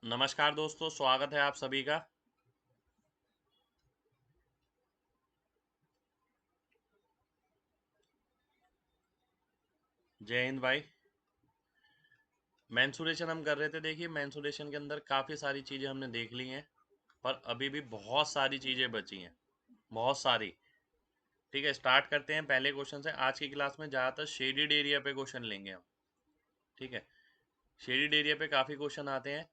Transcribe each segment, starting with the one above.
नमस्कार दोस्तों, स्वागत है आप सभी का। जय हिंद भाई। मेंसुरेशन हम कर रहे थे। देखिए, मेंसुरेशन के अंदर काफ़ी सारी चीज़ें हमने देख ली हैं, पर अभी भी बहुत सारी चीज़ें बची हैं, बहुत सारी। ठीक है, स्टार्ट करते हैं पहले क्वेश्चन से। आज की क्लास में ज़्यादातर शेडिड एरिया पे क्वेश्चन लेंगे हम। ठीक है, शेडिड एरिया पे काफ़ी क्वेश्चन आते हैं,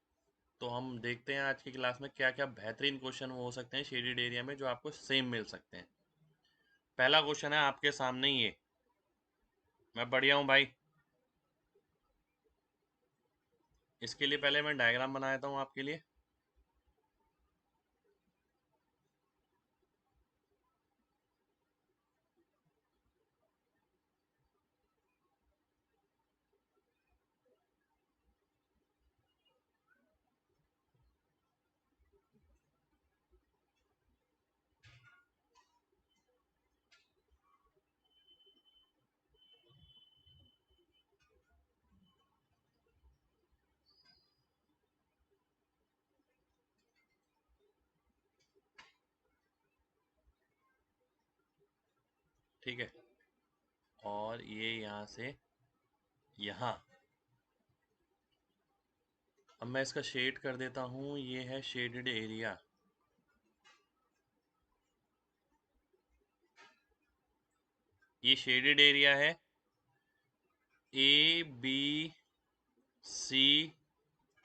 तो हम देखते हैं आज की क्लास में क्या क्या बेहतरीन क्वेश्चन हो सकते हैं शेडिड एरिया में जो आपको सेम मिल सकते हैं। पहला क्वेश्चन है आपके सामने ये। मैं बढ़िया हूँ भाई। इसके लिए पहले मैं डायग्राम बना देता हूँ आपके लिए। ठीक है, और ये यहाँ से यहाँ। अब मैं इसका शेड कर देता हूँ। ये है शेडेड एरिया। ये शेडेड एरिया है। A B C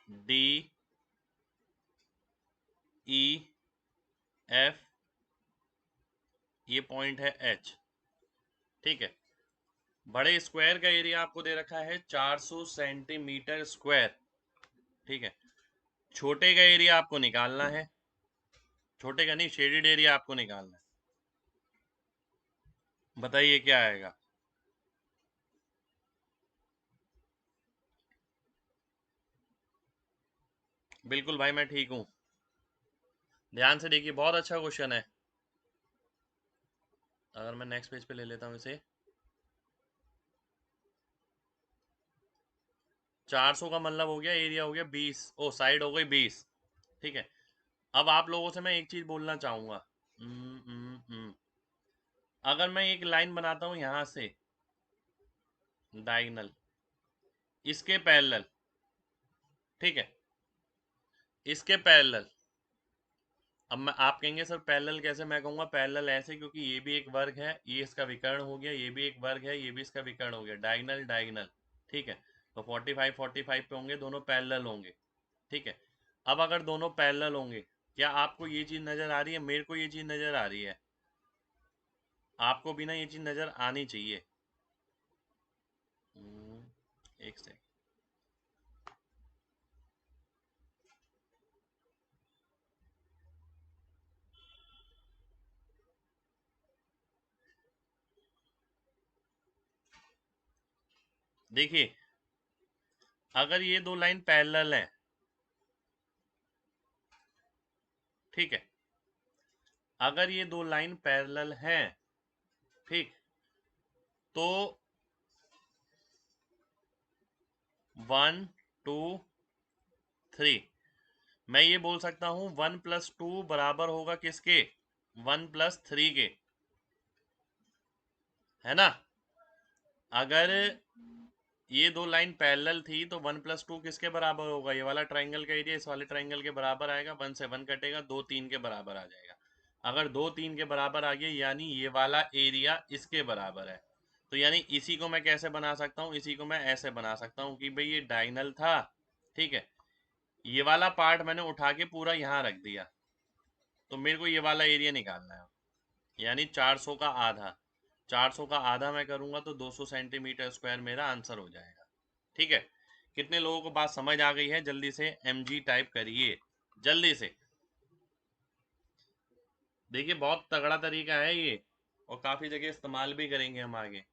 D E F, ये पॉइंट है एच। ठीक है, बड़े स्क्वायर का एरिया आपको दे रखा है 400 सेंटीमीटर स्क्वायर। ठीक है, छोटे का एरिया आपको निकालना है। छोटे का नहीं, शेडेड एरिया आपको निकालना है। बताइए क्या आएगा। बिल्कुल भाई, मैं ठीक हूँ। ध्यान से देखिए, बहुत अच्छा क्वेश्चन है। अगर मैं नेक्स्ट पेज पे ले लेता हूँ इसे। 400 का मतलब हो गया, एरिया हो गया 20, ओ साइड हो गई 20। ठीक है, अब आप लोगों से मैं एक चीज बोलना चाहूंगा। अगर मैं एक लाइन बनाता हूं यहां से, डायगनल, इसके पैरेलल। ठीक है, इसके पैरेलल। अब मैं, आप कहेंगे सर पैरेलल कैसे? मैं कहूंगा पैरेलल ऐसे, क्योंकि ये भी एक वर्ग है, ये इसका विकर्ण हो गया, ये भी एक वर्ग है, ये भी इसका विकर्ण हो गया। Diagonal diagonal. ठीक है, तो 45 45 पे होंगे, दोनों पैरेलल होंगे। ठीक है, अब अगर दोनों पैरेलल होंगे, क्या आपको ये चीज नजर आ रही है? मेरे को ये चीज नजर आ रही है। आपको भी ना ये चीज नजर आनी चाहिए। एक सेकंड। देखिए, अगर ये दो लाइन पैरेलल हैं, ठीक है, अगर ये दो लाइन पैरेलल हैं, ठीक, तो 1 2 3, मैं ये बोल सकता हूं 1 + 2 बराबर होगा किसके? 1 + 3 के, है ना? अगर ये दो लाइन पैरेलल थी तो 1 + 2 किसके बराबर होगा? ये वाला ट्राइंगल का एरिया इस वाले ट्राइंगल के बराबर आएगा। 1 से 1 कटेगा, 2 3 के बराबर आ जाएगा। अगर 2 3 के बराबर आ गया, यानी ये वाला एरिया इसके बराबर है। तो यानी इसी को मैं कैसे बना सकता हूँ? इसी को मैं ऐसे बना सकता हूँ कि भाई ये डायगोनल था। ठीक है, ये वाला पार्ट मैंने उठा के पूरा यहाँ रख दिया, तो मेरे को ये वाला एरिया निकालना है। यानी 400 का आधा। 400 का आधा मैं करूंगा तो 200 सेंटीमीटर स्क्वायर मेरा आंसर हो जाएगा। ठीक है, कितने लोगों को बात समझ आ गई है? जल्दी से mg टाइप करिए, जल्दी से। देखिए, बहुत तगड़ा तरीका है ये, और काफी जगह इस्तेमाल भी करेंगे हम आगे।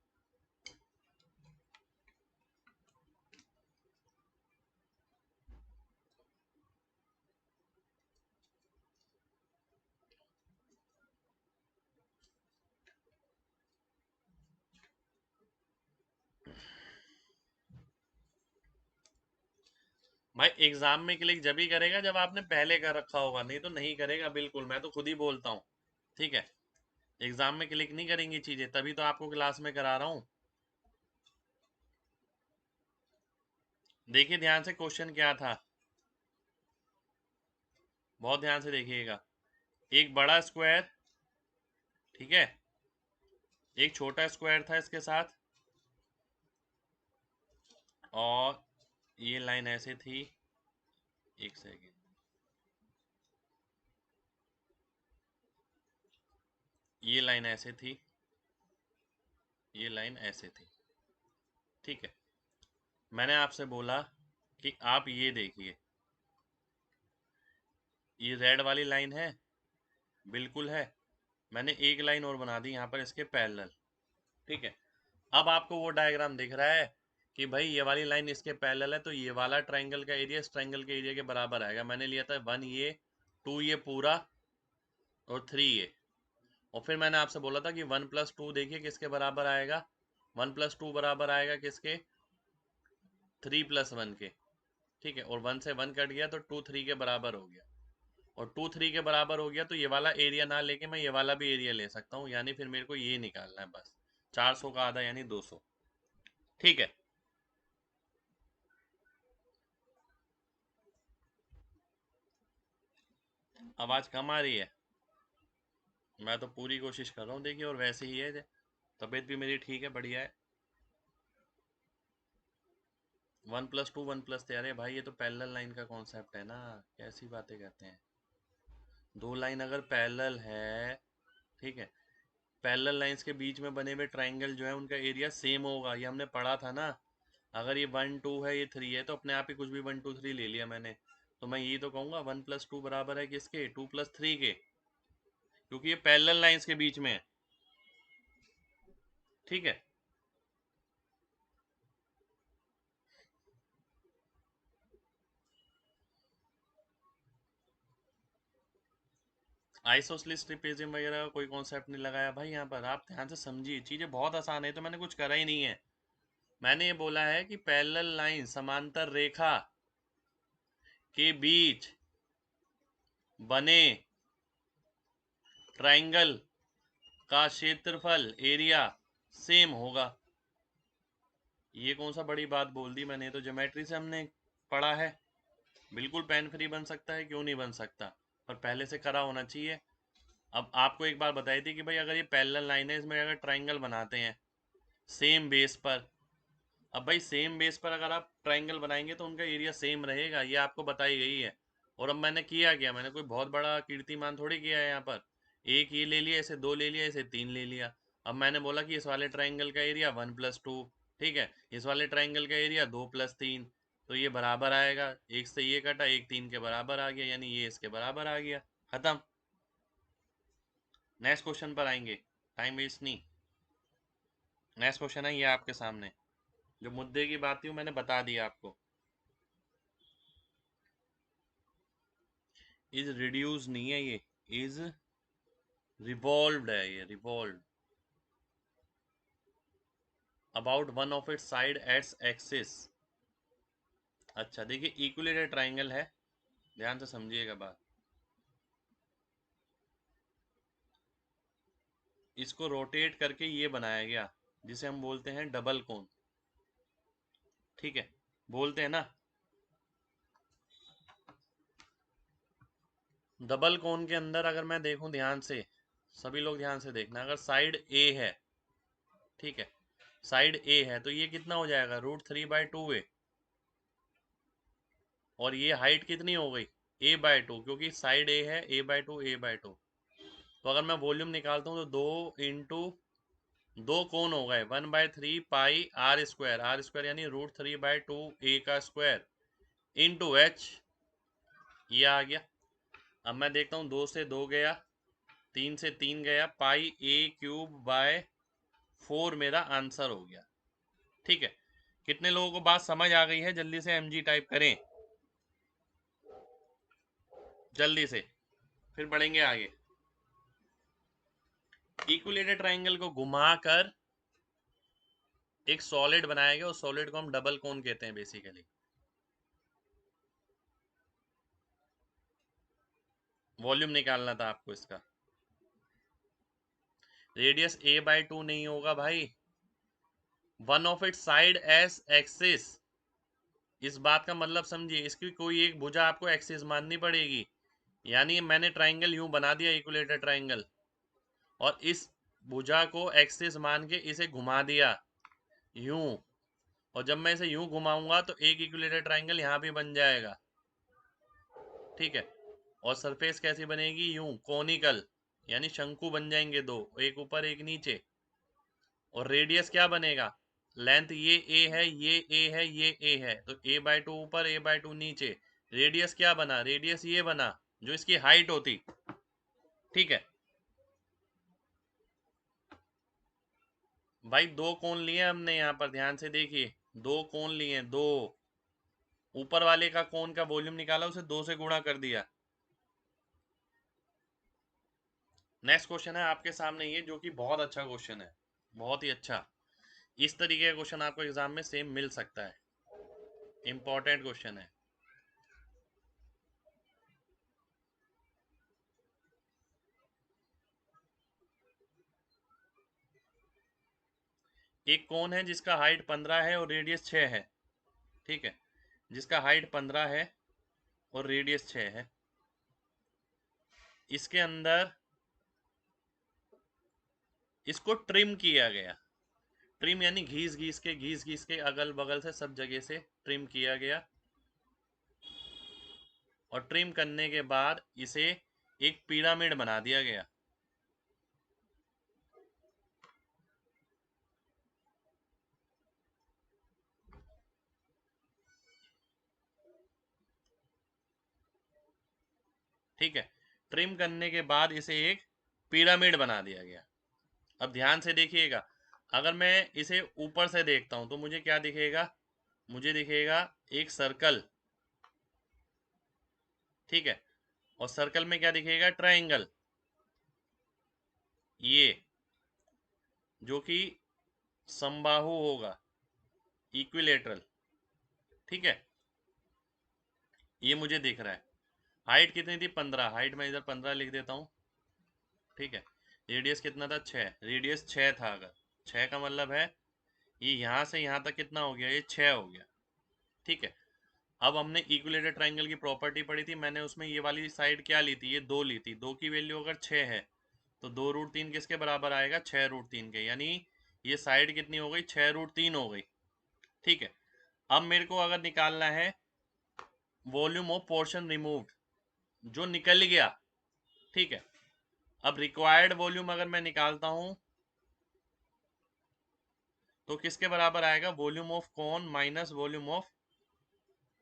भाई एग्जाम में क्लिक जब ही करेगा जब आपने पहले कर रखा होगा, नहीं तो नहीं करेगा बिल्कुल, मैं तो खुद ही बोलता हूँ। ठीक है, एग्जाम में क्लिक नहीं करेंगी चीजें, तभी तो आपको क्लास में करा रहा हूँ। देखिए ध्यान से क्वेश्चन क्या था, बहुत ध्यान से देखिएगा। एक बड़ा स्क्वायर, ठीक है, एक छोटा स्क्वायर था इसके साथ, और ये लाइन ऐसे थी, एक सेकेंड, ये लाइन ऐसे थी, ये लाइन ऐसे थी। ठीक है, मैंने आपसे बोला कि आप ये देखिए, ये रेड वाली लाइन है, बिल्कुल है। मैंने एक लाइन और बना दी यहाँ पर इसके पैरेलल। ठीक है, अब आपको वो डायग्राम दिख रहा है कि भाई ये वाली लाइन इसके पैरेलल है, तो ये वाला ट्रायंगल का एरिया इस ट्रायंगल के एरिया के बराबर आएगा। मैंने लिया था 1 ये, 2 ये पूरा, और 3 ये। और फिर मैंने आपसे बोला था कि 1 + 2 देखिए किसके बराबर आएगा, 1 + 2 बराबर आएगा किसके, 3 + 1 के। ठीक है, और 1 से 1 कट गया तो 2 3 के बराबर हो गया, और 2 3 के बराबर हो गया तो ये वाला एरिया ना लेके मैं ये वाला भी एरिया ले सकता हूँ, यानी फिर मेरे को ये निकालना है बस, 400 का आधा यानी 200। ठीक है, आवाज कम आ रही है? मैं तो पूरी कोशिश कर रहा हूँ देखिए, और वैसे ही है, तबीयत भी मेरी ठीक है, बढ़िया है। 1 + 2 1 + 3, अरे भाई ये तो पैरेलल लाइन का कॉन्सेप्ट है ना, कैसी बातें कहते हैं। दो लाइन अगर पैरेलल है, ठीक है, पैरेलल लाइंस के बीच में बने हुए ट्रायंगल जो है उनका एरिया सेम होगा, ये हमने पढ़ा था ना। अगर ये 1 2 है, ये 3 है, तो अपने आप ही कुछ भी 1 2 3 ले लिया मैंने, तो मैं ये तो कहूँगा 1 + 2 बराबर है किसके, 2 + 3 के, क्योंकि ये पैरेलल लाइंस के बीच में है। ठीक है, आइसोसेलेस ट्रिपेजियम वगैरह का कोई कॉन्सेप्ट नहीं लगाया भाई यहाँ पर, आप ध्यान से समझिए, चीज़ें बहुत आसान है, तो मैंने कुछ करा ही नहीं है। मैंने ये बोला है कि पैरेलल लाइन, समांतर रेखा के बीच बने ट्रायंगल का क्षेत्रफल, एरिया सेम होगा। ये कौन सा बड़ी बात बोल दी मैंने, तो ज्योमेट्री से हमने पढ़ा है, बिल्कुल पेन फ्री बन सकता है, क्यों नहीं बन सकता, पर पहले से करा होना चाहिए। अब आपको एक बात बताई थी कि भाई अगर ये पैरेलल लाइन है, इसमें अगर ट्रायंगल बनाते हैं सेम बेस पर, अब भाई सेम बेस पर अगर आप ट्रायंगल बनाएंगे तो उनका एरिया सेम रहेगा, ये आपको बताई गई है। और अब मैंने किया क्या, मैंने कोई बहुत बड़ा कीर्तिमान थोड़ी किया है यहाँ पर, एक ये ले लिया, इसे 2 ले लिया, इसे 3 ले लिया। अब मैंने बोला कि इस वाले ट्रायंगल का एरिया 1 + 2, ठीक है, इस वाले ट्रायंगल का एरिया 2 + 3, तो ये बराबर आएगा, एक से ये कटा, एक 3 के बराबर आ गया, यानी ये इसके बराबर आ गया, खत्म। नेक्स्ट क्वेश्चन पर आएंगे, टाइम वेस्ट नहीं। नेक्स्ट क्वेश्चन है ये आपके सामने, जो मुद्दे की बात थी वो मैंने बता दिया आपको। इज रिड्यूस नहीं है ये, इज रिवॉल्व्ड है, ये revolve about one of its side its axis. अच्छा देखिए, इक्विलेटरल ट्रायंगल है, ध्यान से समझिएगा बात, इसको रोटेट करके ये बनाया गया, जिसे हम बोलते हैं डबल कोन। ठीक है, बोलते हैं ना, डबल कोन के अंदर अगर मैं देखूं ध्यान से, सभी लोग ध्यान से देखना, अगर साइड ए है, ठीक है, साइड ए है, तो ये कितना हो जाएगा, √3/2a, और ये हाइट कितनी हो गई, a/2, क्योंकि साइड ए है, a/2 a/2। तो अगर मैं वॉल्यूम निकालता हूँ तो 2 कोण हो गए, 1/3 पाई r स्क्वायर यानी √3/2a का स्क्वायर इंटू h, ये आ गया। अब मैं देखता हूँ, 2 से 2 गया, 3 से 3 गया, πa³ / 4 मेरा आंसर हो गया। ठीक है, कितने लोगों को बात समझ आ गई है, जल्दी से mg टाइप करें, जल्दी से, फिर बढ़ेंगे आगे। इक्विलेटरल ट्रायंगल को घुमाकर एक सॉलिड बनाया गया, उस सॉलिड को हम डबल कोन कहते हैं बेसिकली। वॉल्यूम निकालना था आपको इसका। रेडियस a/2 नहीं होगा भाई, one of it side S axis. इस बात का मतलब समझिए, इसकी कोई एक भुजा आपको एक्सिस माननी पड़ेगी। यानी मैंने ट्राइंगल यूं बना दिया, इक्विलेटर ट्राइंगल, और इस भुजा को एक्सिस मान के इसे घुमा दिया यूं, और जब मैं इसे यूं घुमाऊंगा तो एक इक्विलेटर ट्राइंगल यहाँ भी बन जाएगा। ठीक है, और सरफेस कैसी बनेगी, यूं कोनिकल, यानी शंकु बन जाएंगे दो, एक ऊपर एक नीचे। और रेडियस क्या बनेगा, लेंथ ये ए है, ये ए है, ये ए है, तो a/2 ऊपर a/2 नीचे। रेडियस क्या बना, रेडियस ये बना जो इसकी हाइट होती। ठीक है भाई, दो कोण लिए हमने यहाँ पर, ध्यान से देखिए, दो कोण लिए, दो। ऊपर वाले का कोण का वॉल्यूम निकाला, उसे दो से गुणा कर दिया। नेक्स्ट क्वेश्चन है आपके सामने ये, जो कि बहुत अच्छा क्वेश्चन है, बहुत ही अच्छा। इस तरीके का क्वेश्चन आपको एग्जाम में सेम मिल सकता है, इंपॉर्टेंट क्वेश्चन है। एक कोण है जिसका हाइट 15 है और रेडियस 6 है। ठीक है, जिसका हाइट 15 है और रेडियस 6 है। इसके अंदर इसको ट्रिम किया गया। ट्रिम यानी घीस घीस के अगल बगल से सब जगह से ट्रिम किया गया, और ट्रिम करने के बाद इसे एक पिरामिड बना दिया गया। ठीक है, ट्रिम करने के बाद इसे एक पिरामिड बना दिया गया। अब ध्यान से देखिएगा, अगर मैं इसे ऊपर से देखता हूं तो मुझे क्या दिखेगा, मुझे दिखेगा एक सर्कल। ठीक है, और सर्कल में क्या दिखेगा, ट्राइंगल, ये जो कि समबाहु होगा, इक्विलेटरल। ठीक है, ये मुझे दिख रहा है। हाइट कितनी थी, 15, हाइट मैं इधर 15 लिख देता हूँ। ठीक है, रेडियस कितना था, 6, रेडियस 6 था। अगर 6 का मतलब है ये यहाँ से यहाँ तक कितना हो गया, ये 6 हो गया। ठीक है, अब हमने इक्विलेटर ट्राइंगल की प्रॉपर्टी पढ़ी थी, मैंने उसमें ये वाली साइड क्या ली थी, ये 2 ली थी। 2 की वैल्यू अगर 6 है तो 2√3 किसके बराबर आएगा, 6√3 के, यानी ये साइड कितनी हो गई, 6√3 हो गई। ठीक है, अब मेरे को अगर निकालना है वॉल्यूम ऑफ पोर्शन रिमूव्ड, जो निकल गया। ठीक है, अब रिक्वायर्ड वॉल्यूम अगर मैं निकालता हूं तो किसके बराबर आएगा, volume of cone minus volume of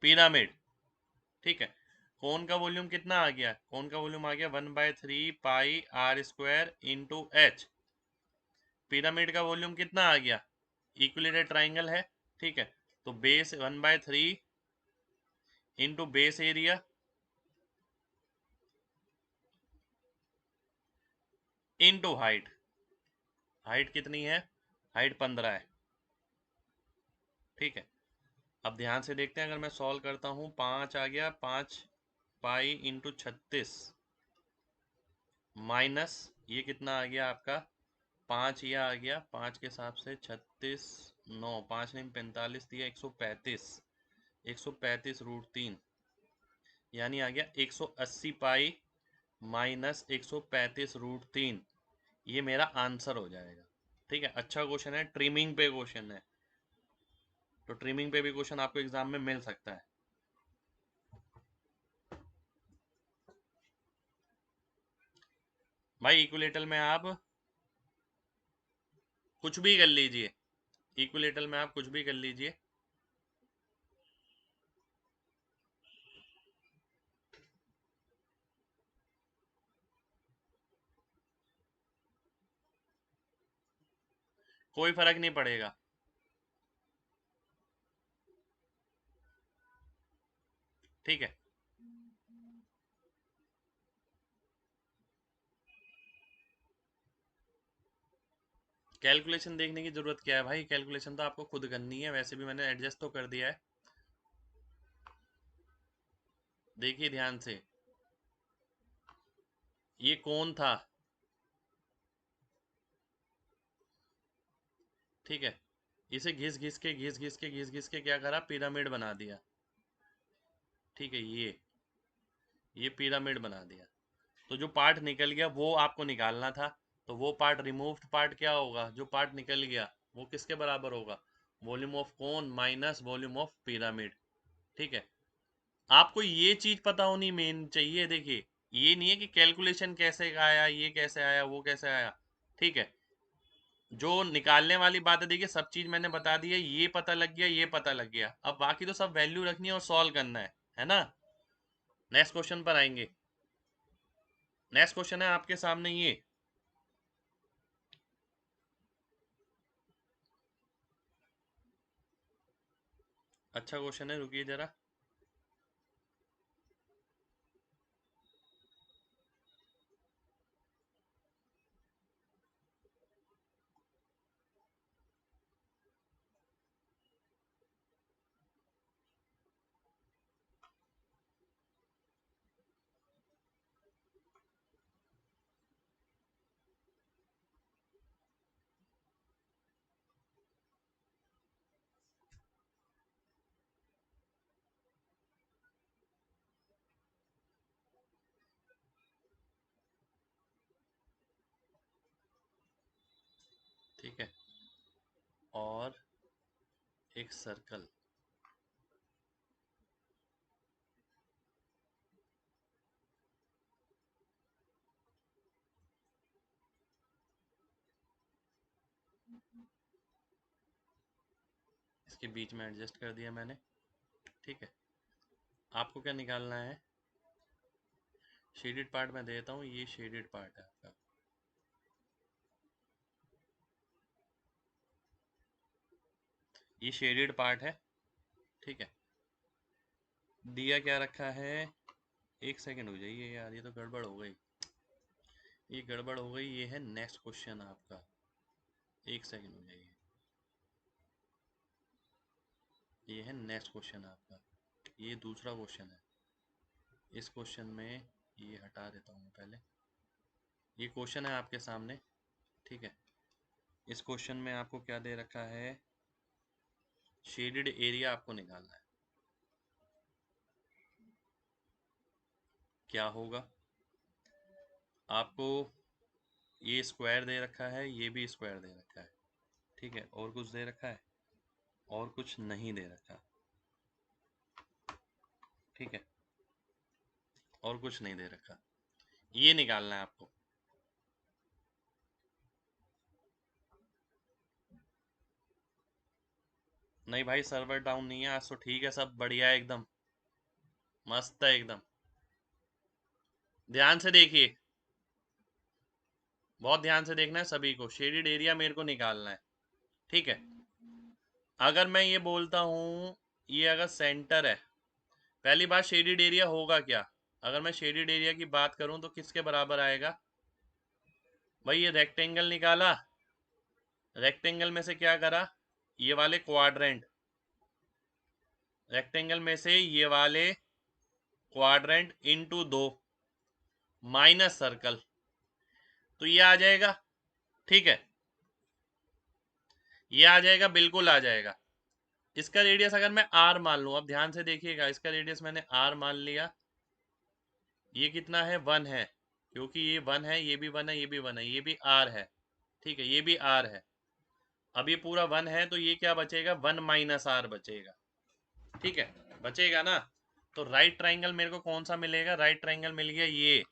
pyramid. ठीक है, कोन का वॉल्यूम कितना आ गया, कोन का वॉल्यूम आ गया 1/3 पाई r² इंटू एच। पिरामिड का वॉल्यूम कितना आ गया, इक्विलेटरल ट्राइंगल है। ठीक है, तो base 1/3 into base area into height. Height कितनी है, हाइट 15 है। ठीक है, अब ध्यान से देखते हैं, अगर मैं सॉल्व करता हूँ, 5 आ गया, 5 पाई इंटू 36 माइनस ये कितना आ गया आपका, 5 ये आ गया, 5 के हिसाब से 36, 9, 5 नहीं 45 दिया, 135, 135√3, यानी आ गया 180 पाई माइनस 135√3। ये मेरा आंसर हो जाएगा। ठीक है, अच्छा क्वेश्चन है, ट्रिमिंग पे क्वेश्चन है, तो ट्रिमिंग पे भी क्वेश्चन आपको एग्जाम में मिल सकता है। भाई इक्विलेटरल में आप कुछ भी कर लीजिए, इक्विलेटरल में आप कुछ भी कर लीजिए। कोई फर्क नहीं पड़ेगा। ठीक है, कैलकुलेशन देखने की जरूरत क्या है भाई, कैलकुलेशन तो आपको खुद करनी है, वैसे भी मैंने एडजस्ट तो कर दिया है। देखिए ध्यान से, ये कौन था, ठीक है। इसे घिस घिस के घिस घिस के घिस घिस के क्या करा, पिरामिड बना दिया, ठीक है। ये पिरामिड बना दिया। तो जो पार्ट निकल गया वो आपको निकालना था। तो वो पार्ट, रिमूव्ड पार्ट क्या होगा, जो पार्ट निकल गया वो किसके बराबर होगा, volume of cone minus volume of pyramid, ठीक है। आपको ये चीज पता होनी मेन चाहिए। देखिए, ये नहीं है कि कैलकुलेशन कैसे आया, ये कैसे आया, वो कैसे आया, ठीक है। जो निकालने वाली बात है, देखिए सब चीज मैंने बता दी है, ये पता लग गया, ये पता लग गया। अब बाकी तो सब वैल्यू रखनी है और सॉल्व करना है ना। नेक्स्ट क्वेश्चन पर आएंगे। नेक्स्ट क्वेश्चन है आपके सामने ये। अच्छा क्वेश्चन है, रुकिए जरा। ठीक है, और एक सर्कल, इसके बीच में एडजस्ट कर दिया मैंने, ठीक है। आपको क्या निकालना है, शेडेड पार्ट में देता हूँ, ये शेडेड पार्ट है आपका, ये शेडेड पार्ट है, ठीक है। दिया क्या रखा है, एक सेकंड हो जाइए यार, ये तो गड़बड़ हो गई, ये गड़बड़ हो गई। ये है नेक्स्ट क्वेश्चन आपका, एक सेकंड हो जाइए। ये है नेक्स्ट क्वेश्चन आपका, ये दूसरा क्वेश्चन है। इस क्वेश्चन में ये हटा देता हूँ पहले। ये क्वेश्चन है आपके सामने, ठीक है। इस क्वेश्चन में आपको क्या दे रखा है, शेडेड एरिया आपको निकालना है। क्या होगा, आपको ये स्क्वायर दे रखा है, ये भी स्क्वायर दे रखा है, ठीक है। और कुछ दे रखा है, और कुछ नहीं दे रखा, ठीक है। और कुछ नहीं दे रखा, ये निकालना है आपको। नहीं भाई, सर्वर डाउन नहीं है आज तो, ठीक है, सब बढ़िया है एकदम, मस्त है एकदम। ध्यान से देखिए, बहुत ध्यान से देखना है सभी को। शेडेड एरिया मेरे को निकालना है, ठीक है। अगर मैं ये बोलता हूँ, ये अगर सेंटर है, पहली बात शेडेड एरिया होगा क्या, अगर मैं शेडेड एरिया की बात करूं तो किसके बराबर आएगा भाई, ये रेक्टेंगल निकाला, रेक्टेंगल में से क्या करा, ये वाले क्वाड्रेंट, रेक्टेंगल में से ये वाले क्वाड्रेंट इनटू दो माइनस सर्कल, तो ये आ जाएगा, ठीक है। ये आ जाएगा, बिल्कुल आ जाएगा। इसका रेडियस अगर मैं आर मान लूं, अब ध्यान से देखिएगा, इसका रेडियस मैंने आर मान लिया, ये कितना है, वन है, क्योंकि ये वन है, ये भी वन है, ये भी वन है, ये भी आर है, ठीक है, ये भी आर है। अब ये पूरा वन है, तो ये क्या बचेगा, वन माइनस आर बचेगा, ठीक है, बचेगा ना। तो राइट ट्राइंगल मेरे को कौन सा मिलेगा, राइट ट्राइंगल मिल गया ये,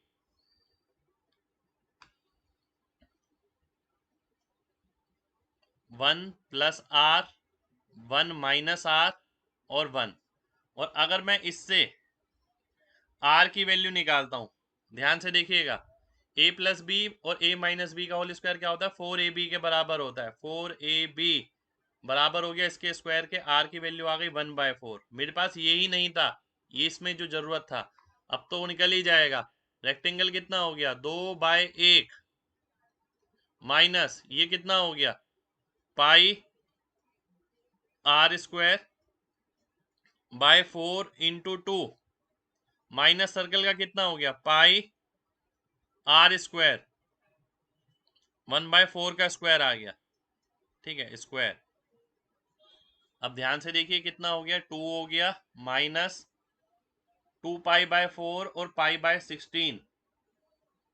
one plus R, one minus R, और वन। और अगर मैं इससे आर की वैल्यू निकालता हूं, ध्यान से देखिएगा, ए प्लस बी और ए माइनस बी का होल स्क्वायर क्या होता है, फोर ए बी के बराबर होता है, फोर ए बी बराबर हो गया इसके स्क्वायर के, आर की वैल्यू आ गई वन बाय फोर। मेरे पास यही नहीं था, ये इसमें जो जरूरत था, अब तो वो निकल ही जाएगा। रेक्टेंगल कितना हो गया, दो बाय एक, माइनस ये कितना हो गया, pi R square by four into two, minus circle का कितना हो गया, पाई आर स्क्वायर 1/4 का स्क्वायर आ गया, ठीक है, स्क्वायर। अब ध्यान से देखिए कितना हो गया, 2 हो गया माइनस 2 पाई/4 और पाई/16,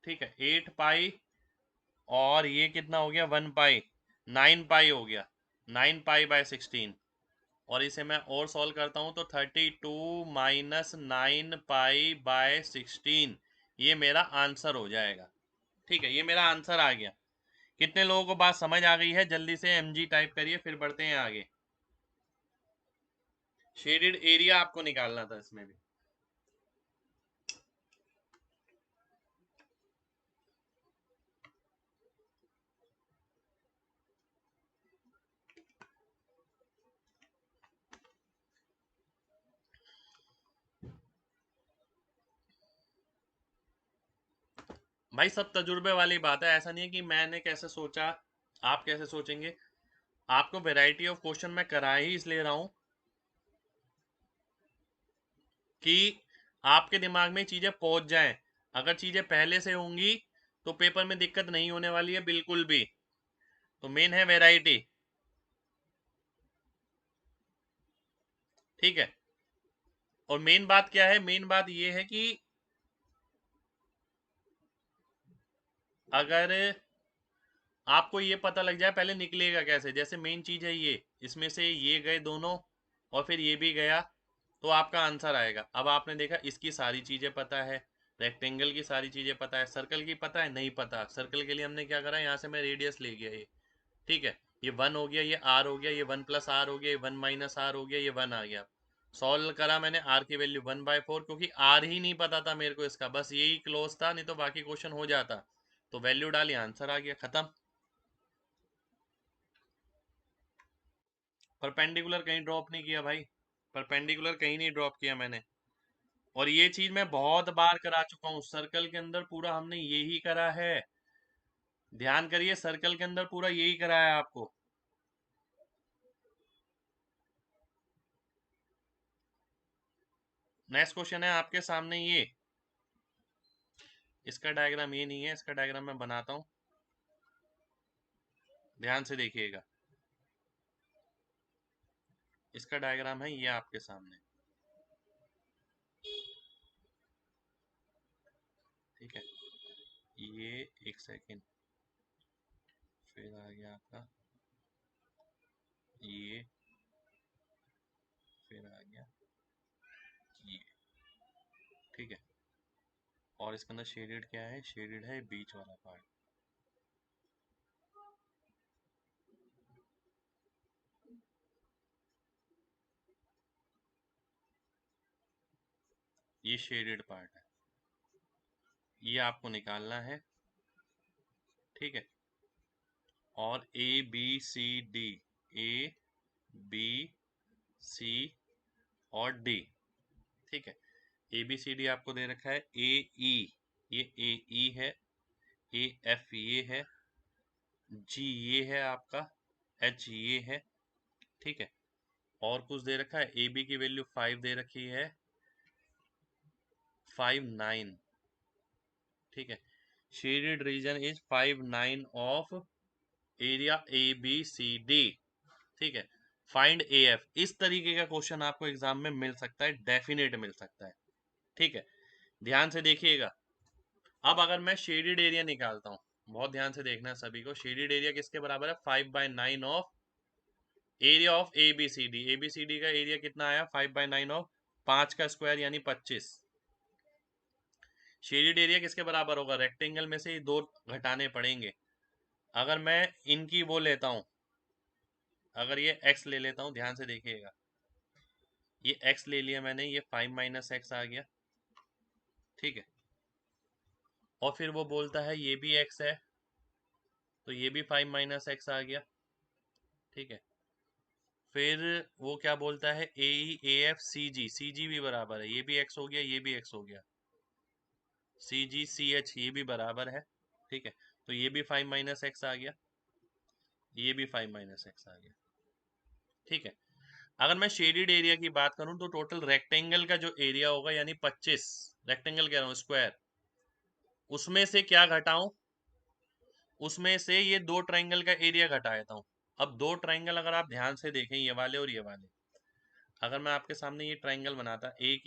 ठीक है, 8 पाई, और ये कितना हो गया 1 पाई, 9 पाई हो गया, 9 पाई/16। और इसे मैं और सॉल्व करता हूं तो 32 माइनस 9 पाई/16, ये मेरा आंसर हो जाएगा। ठीक है, ये मेरा आंसर आ गया। कितने लोगों को बात समझ आ गई है? जल्दी से mg टाइप करिए, फिर बढ़ते हैं आगे। शेडेड एरिया आपको निकालना था इसमें भी। भाई सब तजुर्बे वाली बात है, ऐसा नहीं है कि मैंने कैसे सोचा आप कैसे सोचेंगे। आपको वैरायटी ऑफ क्वेश्चन मैं करा ही इसलिए रहा हूं कि आपके दिमाग में चीजें पहुंच जाएं। अगर चीजें पहले से होंगी तो पेपर में दिक्कत नहीं होने वाली है बिल्कुल भी। तो मेन है वैरायटी, ठीक है। और मेन बात क्या है, मेन बात ये है कि अगर आपको ये पता लग जाए पहले निकलेगा कैसे, जैसे मेन चीज है ये, इसमें से ये गए दोनों और फिर ये भी गया, तो आपका आंसर आएगा। अब आपने देखा इसकी सारी चीजें पता है, रेक्टेंगल की सारी चीजें पता है, सर्कल की पता है नहीं पता। सर्कल के लिए हमने क्या करा, यहाँ से मैं रेडियस ले गया ये, ठीक है, ये 1 हो गया, ये आर हो गया, ये 1 + r हो गया, ये 1 - r हो गया, ये 1 आ गया। सॉल्व करा मैंने, आर की वैल्यू 1/4, क्योंकि आर ही नहीं पता था मेरे को इसका, बस यही क्लोज था, नहीं तो बाकी क्वेश्चन हो जाता। तो वैल्यू डाली, आंसर आ गया, खत्म। परपेंडिकुलर कहीं ड्रॉप नहीं किया भाई, परपेंडिकुलर कहीं नहीं ड्रॉप किया मैंने। और ये चीज मैं बहुत बार करा चुका हूँ, सर्कल के अंदर पूरा हमने यही करा है। ध्यान करिए, सर्कल के अंदर पूरा यही करा है आपको। नेक्स्ट क्वेश्चन है आपके सामने ये, इसका डायग्राम ये नहीं है, इसका डायग्राम मैं बनाता हूँ, ध्यान से देखिएगा। इसका डायग्राम है ये आपके सामने, ठीक है। ये एक सेकेंड, फिर आ गया आपका ये, फिर आ गया ये, ठीक है। और इसके अंदर शेडेड क्या है, शेडेड है बीच वाला पार्ट, ये शेडेड पार्ट है, ये आपको निकालना है, ठीक है। और ABCD, ABC और D, ठीक है। ABCD आपको दे रखा है, AE, ये AE है, AF ये है, G ये है आपका, H ये है, ठीक है। और कुछ दे रखा है, AB की वैल्यू 5 दे रखी है, 5 9, ठीक है। Shaded region is 5 9 of area ABCD, ठीक है। फाइंड AF, इस तरीके का क्वेश्चन आपको एग्जाम में मिल सकता है, डेफिनेट मिल सकता है, ठीक है। ध्यान से देखिएगा। अब अगर मैं शेडेड एरिया निकालता हूं, बहुत ध्यान से देखना है सभी को, शेडेड एरिया किसके बराबर है, 5/9 of area of ABCD। ABCD का एरिया कितना आया, 5/9 ऑफ 5 का स्क्वायर यानी 25। शेडेड एरिया किसके बराबर होगा, रेक्टेंगल में से ही 2 घटाने पड़ेंगे। अगर मैं इनकी वो लेता हूं, अगर ये x ले लेता हूं, ध्यान से देखिएगा, ये x ले लिया मैंने, ये 5 - x आ गया, ठीक है। और फिर वो बोलता है ये भी x है, तो ये भी 5 - x आ गया, ठीक है। फिर वो क्या बोलता है, AEAF CG भी बराबर है, ये भी x हो गया, ये भी x हो गया, CGCH ये भी बराबर है, ठीक है। तो ये भी 5 - x आ गया, ये भी 5 - x आ गया, ठीक है। अगर मैं शेडेड एरिया की बात करूं तो टोटल रेक्टेंगल का जो एरिया होगा यानी 25, रेक्टेंगल कह रहा हूं, स्क्वायर, उसमें से क्या घटाऊं, उसमें से ये दो ट्रायंगल का एरिया घटा देता हूं। अब दो ट्रायंगल अगर आप ध्यान से देखें, ये वाले और ये वाले, अगर मैं आपके सामने ये ट्रायंगल बनाता, एक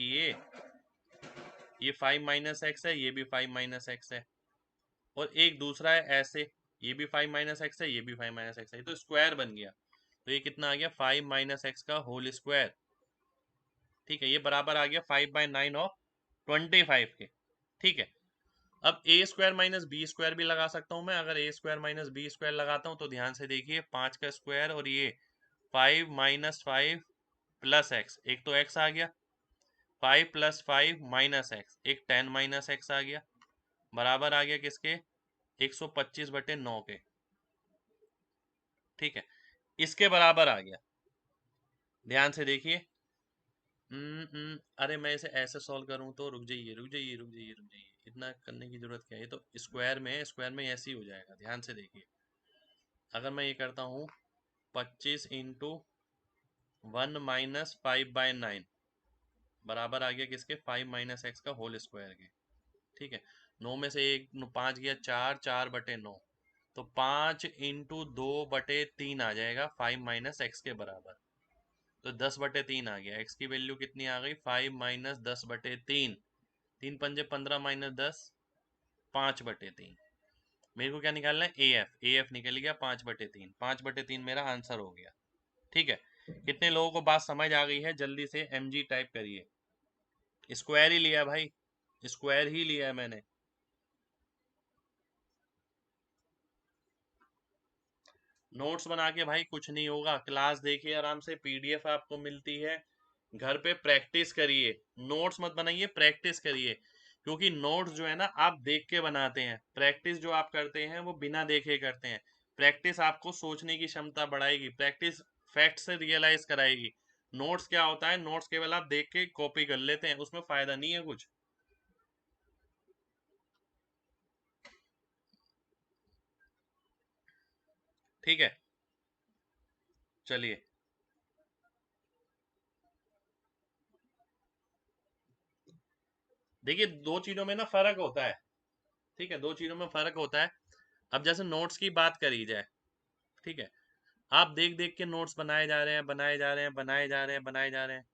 ये 5 - x है, ये भी 5 - x है, और एक दूसरा है ऐसे, ये भी 5 - x है, ये भी 5 - x है, तो स्क्वायर बन गया। तो ये कितना आ गया, 5 - x का होल स्क्वायर। ठीक है, ये बराबर आ गया 5/9 और 25 के। ठीक है, अब ए स्क्वायर माइनस बी स्क्वायर भी लगा सकता हूं मैं। अगर ए स्क्वायर माइनस बी स्क्वायर लगाता हूं तो ध्यान से देखिए, 5 का स्क्वायर और ये 5 - 5 प्लस एक्स, एक तो एक्स आ गया, 5 + 5 - एक्स, एक 10 - एक्स आ गया, बराबर आ गया किसके, 125/9 के। ठीक है, इसके बराबर आ गया। ध्यान से देखिए, अरे मैं इसे ऐसे सॉल्व करूं तो, रुक जाइए रुक जाइए रुक जाइए रुक जाइए, इतना करने की जरूरत क्या है, ये तो स्क्वायर में ऐसे ही हो जाएगा। ध्यान से देखिए, अगर मैं ये करता हूँ 25 × 1 - 5/9 बराबर आ गया किसके, 5 - x का होल स्क्वायर के। ठीक है, 9 में से एक 5 गया, 4, 4/9, तो 5 × 2/3 आ जाएगा, 5 - x के बराबर। तो 10/3 आ गया। x की वैल्यू कितनी आ गई, 5 - 10/3, 3×5 = 15 - 10, 5/3। मेरे को क्या निकालना है, ए एफ निकल गया 5/3, 5/3 मेरा आंसर हो गया। ठीक है, कितने लोगों को बात समझ आ गई है, जल्दी से mg टाइप करिए। स्क्वायर ही लिया भाई, स्क्वायर ही लिया है मैंने। नोट्स बना के भाई कुछ नहीं होगा, क्लास देखिए आराम से, पीडीएफ आपको मिलती है, घर पे प्रैक्टिस करिए। नोट्स मत बनाइए, प्रैक्टिस करिए, क्योंकि नोट्स जो है ना आप देख के बनाते हैं, प्रैक्टिस जो आप करते हैं वो बिना देखे करते हैं। प्रैक्टिस आपको सोचने की क्षमता बढ़ाएगी, प्रैक्टिस फैक्ट से रियलाइज कराएगी। नोट्स क्या होता है, नोट्स केवल आप देख के कॉपी कर लेते हैं, उसमें फायदा नहीं है कुछ। ठीक है, चलिए, देखिए दो चीजों में ना फर्क होता है। ठीक है, दो चीजों में फर्क होता है। अब जैसे नोट्स की बात करी जाए, ठीक है, आप देख देख के नोट्स बनाए जा रहे हैं, बनाए जा रहे हैं, बनाए जा रहे हैं, बनाए जा रहे हैं।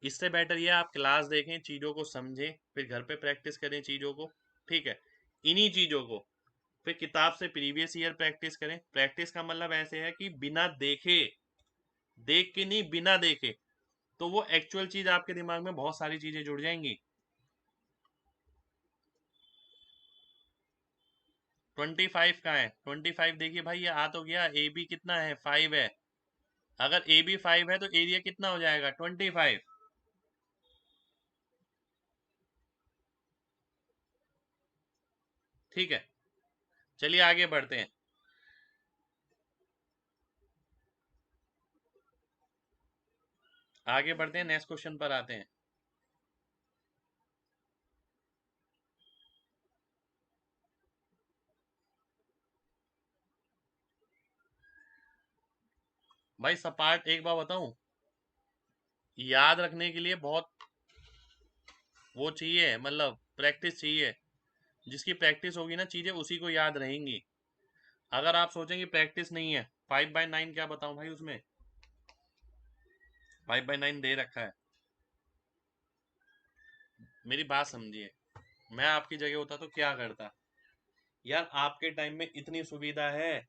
इससे बेटर ये आप क्लास देखें, चीजों को समझें, फिर घर पे प्रैक्टिस करें चीजों को। ठीक है, इन्हीं चीजों को फिर किताब से प्रीवियस ईयर प्रैक्टिस करें। प्रैक्टिस का मतलब ऐसे है कि बिना देखे, देख के नहीं, बिना देखे, तो वो एक्चुअल चीज आपके दिमाग में बहुत सारी चीजें जुड़ जाएंगी। 25 का है, 25 देखिए भाई, ये आ तो गया, ए बी कितना है, 5 है। अगर ए बी 5 है तो एरिया कितना हो जाएगा, 25। ठीक है, चलिए आगे बढ़ते हैं, आगे बढ़ते हैं, नेक्स्ट क्वेश्चन पर आते हैं। भाई सपाट, एक बार बताऊं, याद रखने के लिए बहुत वो चाहिए, मतलब प्रैक्टिस चाहिए। जिसकी प्रैक्टिस होगी ना, चीजें उसी को याद रहेंगी। अगर आप सोचेंगे प्रैक्टिस नहीं है, 5/9 क्या बताऊं भाई, उसमें 5/9 दे रखा है। मेरी बात समझिए, मैं आपकी जगह होता तो क्या करता यार। आपके टाइम में इतनी सुविधा है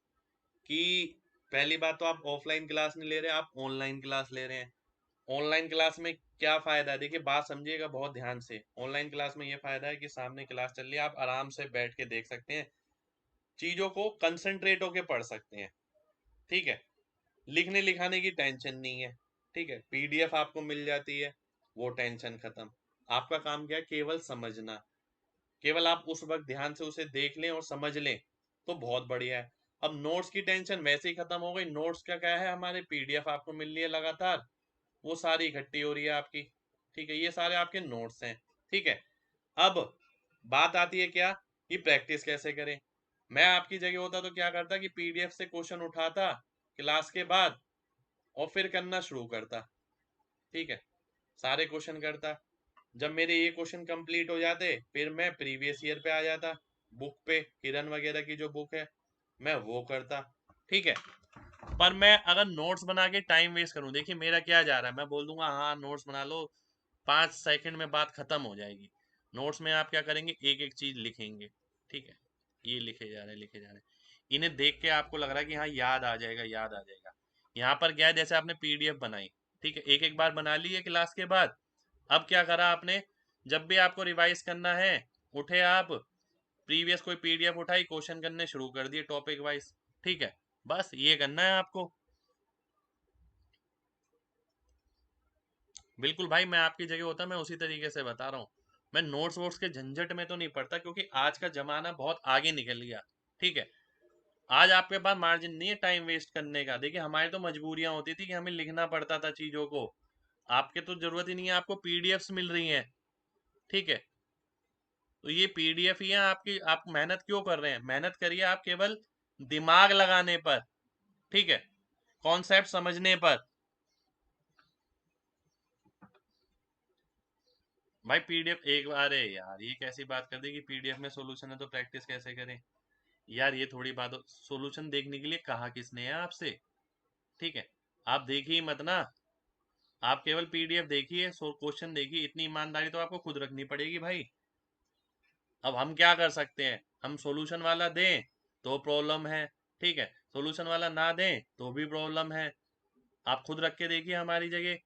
कि पहली बात तो आप ऑफलाइन क्लास नहीं ले रहे, आप ऑनलाइन क्लास ले रहे हैं। ऑनलाइन क्लास में क्या फायदा है, देखिए बात समझिएगा बहुत ध्यान से। ऑनलाइन क्लास में ये फायदा है कि सामने क्लास चल रही है, आप आराम से बैठ के देख सकते हैं, चीजों को कंसंट्रेट होके पढ़ सकते हैं। ठीक है, लिखने लिखाने की टेंशन नहीं है। ठीक है, पीडीएफ आपको मिल जाती है, वो टेंशन खत्म। आपका काम क्या है, केवल समझना। केवल आप उस वक्त ध्यान से उसे देख लें और समझ लें तो बहुत बढ़िया है। अब नोट्स की टेंशन वैसे ही खत्म हो गई। नोट्स का क्या है, हमारे पीडीएफ आपको मिल रही है लगातार, वो सारी इकट्ठी हो रही है आपकी। ठीक है, ये सारे आपके नोट्स हैं। ठीक है, अब बात आती है क्या, कि प्रैक्टिस कैसे करें। मैं आपकी जगह होता तो क्या करता कि पीडीएफ से क्वेश्चन उठाता क्लास के बाद और फिर करना शुरू करता। ठीक है, सारे क्वेश्चन करता, जब मेरे ये क्वेश्चन कंप्लीट हो जाते फिर मैं प्रीवियस ईयर पे आ जाता, बुक पे किरण वगैरह की जो बुक है मैं वो करता, ठीक है। पर मैं अगर नोट्स बना के टाइम वेस्ट करूं, देखिए मेरा क्या जा रहा है, मैं बोल दूंगा हाँ नोट्स बना लो, 5 सेकंड में बात खत्म हो जाएगी। नोट्स में आप क्या करेंगे, एक एक चीज लिखेंगे, ठीक है। ये लिखे जा रहे हैं, लिखे जा रहे हैं, इन्हें देख के आपको लग रहा है कि हाँ याद आ जाएगा, याद आ जाएगा। यहाँ पर क्या है, जैसे आपने पीडीएफ बनाई, ठीक है, एक एक बार बना ली है क्लास के बाद। अब क्या करा आपने, जब भी आपको रिवाइज करना है, उठे आप, प्रीवियस कोई पीडीएफ उठाई, क्वेश्चन करने शुरू कर दिए टॉपिक वाइज, ठीक है। बस ये करना है आपको। बिल्कुल भाई, मैं आपकी जगह होता मैं उसी तरीके से बता रहा हूँ। मैं नोट्स वोट्स के झंझट में तो नहीं पड़ता, क्योंकि आज का जमाना बहुत आगे निकल गया, ठीक है। आज आपके पास मार्जिन नहीं है टाइम वेस्ट करने का। देखिए हमारी तो मजबूरियां होती थी कि हमें लिखना पड़ता था चीजों को, आपके तो जरूरत ही नहीं है, आपको पीडीएफ्स मिल रही हैं, ठीक है। तो ये पीडीएफ ही है आपकी, आप मेहनत क्यों कर रहे हैं, मेहनत करिए आप केवल दिमाग लगाने पर, ठीक है, कॉन्सेप्ट समझने पर। भाई पीडीएफ एक बार है यार, ये कैसी बात कर दी कि पीडीएफ में सॉल्यूशन है तो प्रैक्टिस कैसे करें। यार ये थोड़ी बात हो, सॉल्यूशन देखने के लिए कहा किसने है आपसे, ठीक है। आप देखिए मत ना, आप केवल पीडीएफ देखिए, क्वेश्चन देखिए, इतनी ईमानदारी तो आपको खुद रखनी पड़ेगी भाई। अब हम क्या कर सकते हैं, हम सॉल्यूशन वाला दें तो प्रॉब्लम है, ठीक है, सॉल्यूशन वाला ना दें तो भी प्रॉब्लम है। आप खुद रख के देखिए हमारी जगह।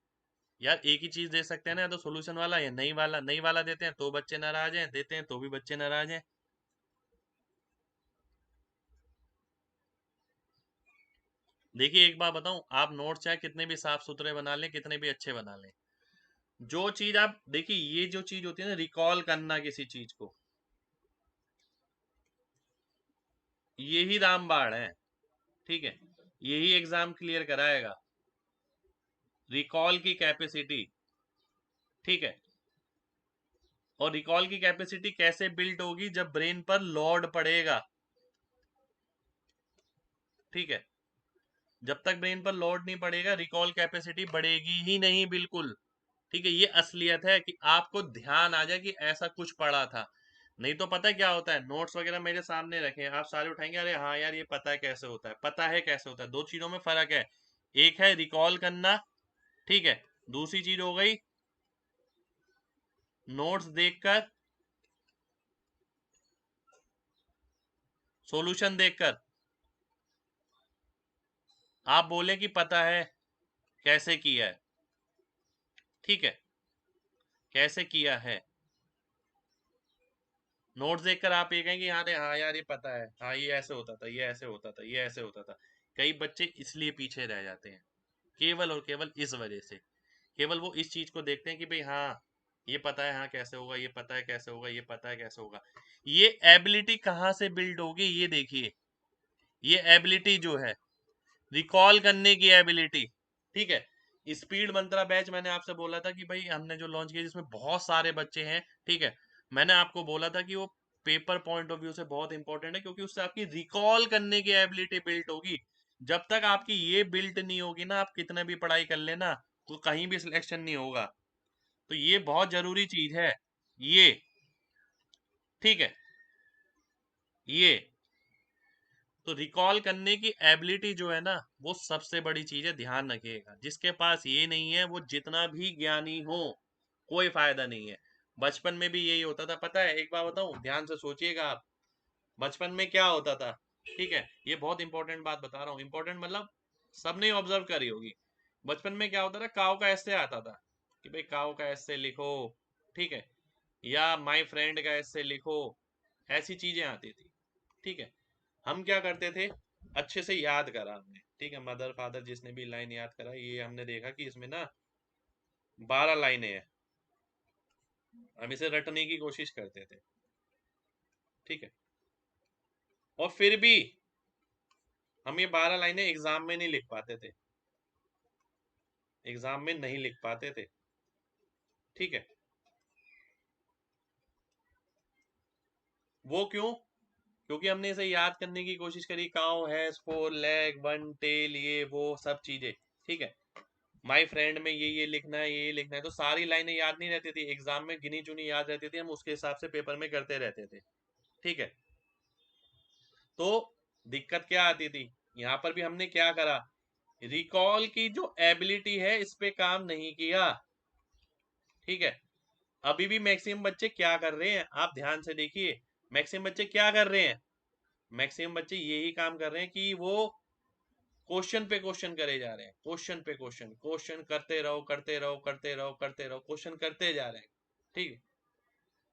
यार एक ही चीज दे सकते हैं ना, या तो सॉल्यूशन वाला या नहीं वाला, नहीं वाला देते हैं तो बच्चे नाराज हैं, देते हैं तो भी बच्चे नाराज हैं। देखिए एक बात बताऊं, आप नोट्स चाहे कितने भी साफ सुथरे बना लें, कितने भी अच्छे बना लें, जो चीज आप देखिए, ये जो चीज होती है ना, रिकॉल करना किसी चीज को, यही रामबाण है, ठीक है। यही एग्जाम क्लियर कराएगा, रिकॉल की कैपेसिटी, ठीक है। और रिकॉल की कैपेसिटी कैसे बिल्ड होगी, जब ब्रेन पर लोड पड़ेगा, ठीक है। जब तक ब्रेन पर लोड नहीं पड़ेगा रिकॉल कैपेसिटी बढ़ेगी ही नहीं, बिल्कुल, ठीक है। ये असलियत है कि आपको ध्यान आ जाए कि ऐसा कुछ पढ़ा था। नहीं तो पता है क्या होता है, नोट्स वगैरह मेरे सामने रखे हैं, आप सारे उठाएंगे, अरे हाँ यार ये पता है कैसे होता है, पता है कैसे होता है, दो चीजों में फर्क है। एक है रिकॉल करना, ठीक है, दूसरी चीज हो गई नोट्स देखकर, सॉल्यूशन देखकर आप बोले कि पता है कैसे किया है, ठीक है, कैसे किया है। नोट्स देखकर आप ये कहेंगे हाँ हाँ यार ये पता है, हाँ ये ऐसे होता था, ये ऐसे होता था, ये ऐसे होता था। कई बच्चे इसलिए पीछे रह जाते हैं, केवल और केवल इस वजह से, केवल वो इस चीज को देखते हैं कि भाई हाँ ये पता है, हाँ कैसे होगा, ये पता है कैसे होगा, ये पता है कैसे होगा। ये एबिलिटी कहाँ से बिल्ड होगी, ये देखिए, ये एबिलिटी जो है, रिकॉल करने की एबिलिटी, ठीक है। स्पीड मंत्रा बैच मैंने आपसे बोला था कि भाई हमने जो लॉन्च किया जिसमें बहुत सारे बच्चे हैं, ठीक है। मैंने आपको बोला था कि वो पेपर पॉइंट ऑफ व्यू से बहुत इंपॉर्टेंट है, क्योंकि उससे आपकी रिकॉल करने की एबिलिटी बिल्ड होगी। जब तक आपकी ये बिल्ड नहीं होगी ना, आप कितने भी पढ़ाई कर लेना तो कहीं भी सिलेक्शन नहीं होगा। तो ये बहुत जरूरी चीज है, ये, ठीक है, ये। तो रिकॉल करने की एबिलिटी जो है ना, वो सबसे बड़ी चीज है, ध्यान रखिएगा। जिसके पास ये नहीं है वो जितना भी ज्ञानी हो कोई फायदा नहीं है। बचपन में भी यही होता था, पता है, एक बार बताऊं, ध्यान से सोचिएगा आप, बचपन में क्या होता था, ठीक है। ये बहुत इंपॉर्टेंट बात बता रहा हूँ, इंपॉर्टेंट मतलब सबने ऑब्जर्व करी होगी। बचपन में क्या होता था, काव का ऐसे आता था कि भाई काव का ऐसे लिखो, ठीक है, या माय फ्रेंड का ऐसे लिखो, ऐसी चीजें आती थी, ठीक है। हम क्या करते थे, अच्छे से याद करा हमने, ठीक है, मदर फादर जिसने भी लाइन याद करा, ये हमने देखा कि इसमें ना 12 लाइनें हैं, हम इसे रटने की कोशिश करते थे, ठीक है। और फिर भी हम ये 12 लाइनें एग्जाम में नहीं लिख पाते थे, एग्जाम में नहीं लिख पाते थे, ठीक है। वो क्यों, क्योंकि हमने इसे याद करने की कोशिश करी, काउ हैज 4 लेग 1 टेल, ये वो सब चीजें, ठीक है। माय फ्रेंड में ये लिखना है, ये लिखना है, तो सारी लाइनें याद नहीं रहती थी, एग्जाम में गिनी चुनी याद रहती थी, हम उसके हिसाब से पेपर में करते रहते थे। ठीक है, तो दिक्कत क्या आती थी, यहाँ पर भी हमने क्या करा, रिकॉल की जो एबिलिटी है इस पे काम नहीं किया। ठीक है, अभी भी मैक्सिमम बच्चे क्या कर रहे हैं, आप ध्यान से देखिए, मैक्सिमम बच्चे क्या कर रहे हैं, मैक्सिमम बच्चे यही काम कर रहे हैं कि वो क्वेश्चन पे क्वेश्चन करे जा रहे हैं, क्वेश्चन पे क्वेश्चन, क्वेश्चन करते रहो करते रहो करते रहो करते रहो, क्वेश्चन करते जा रहे हैं। ठीक है,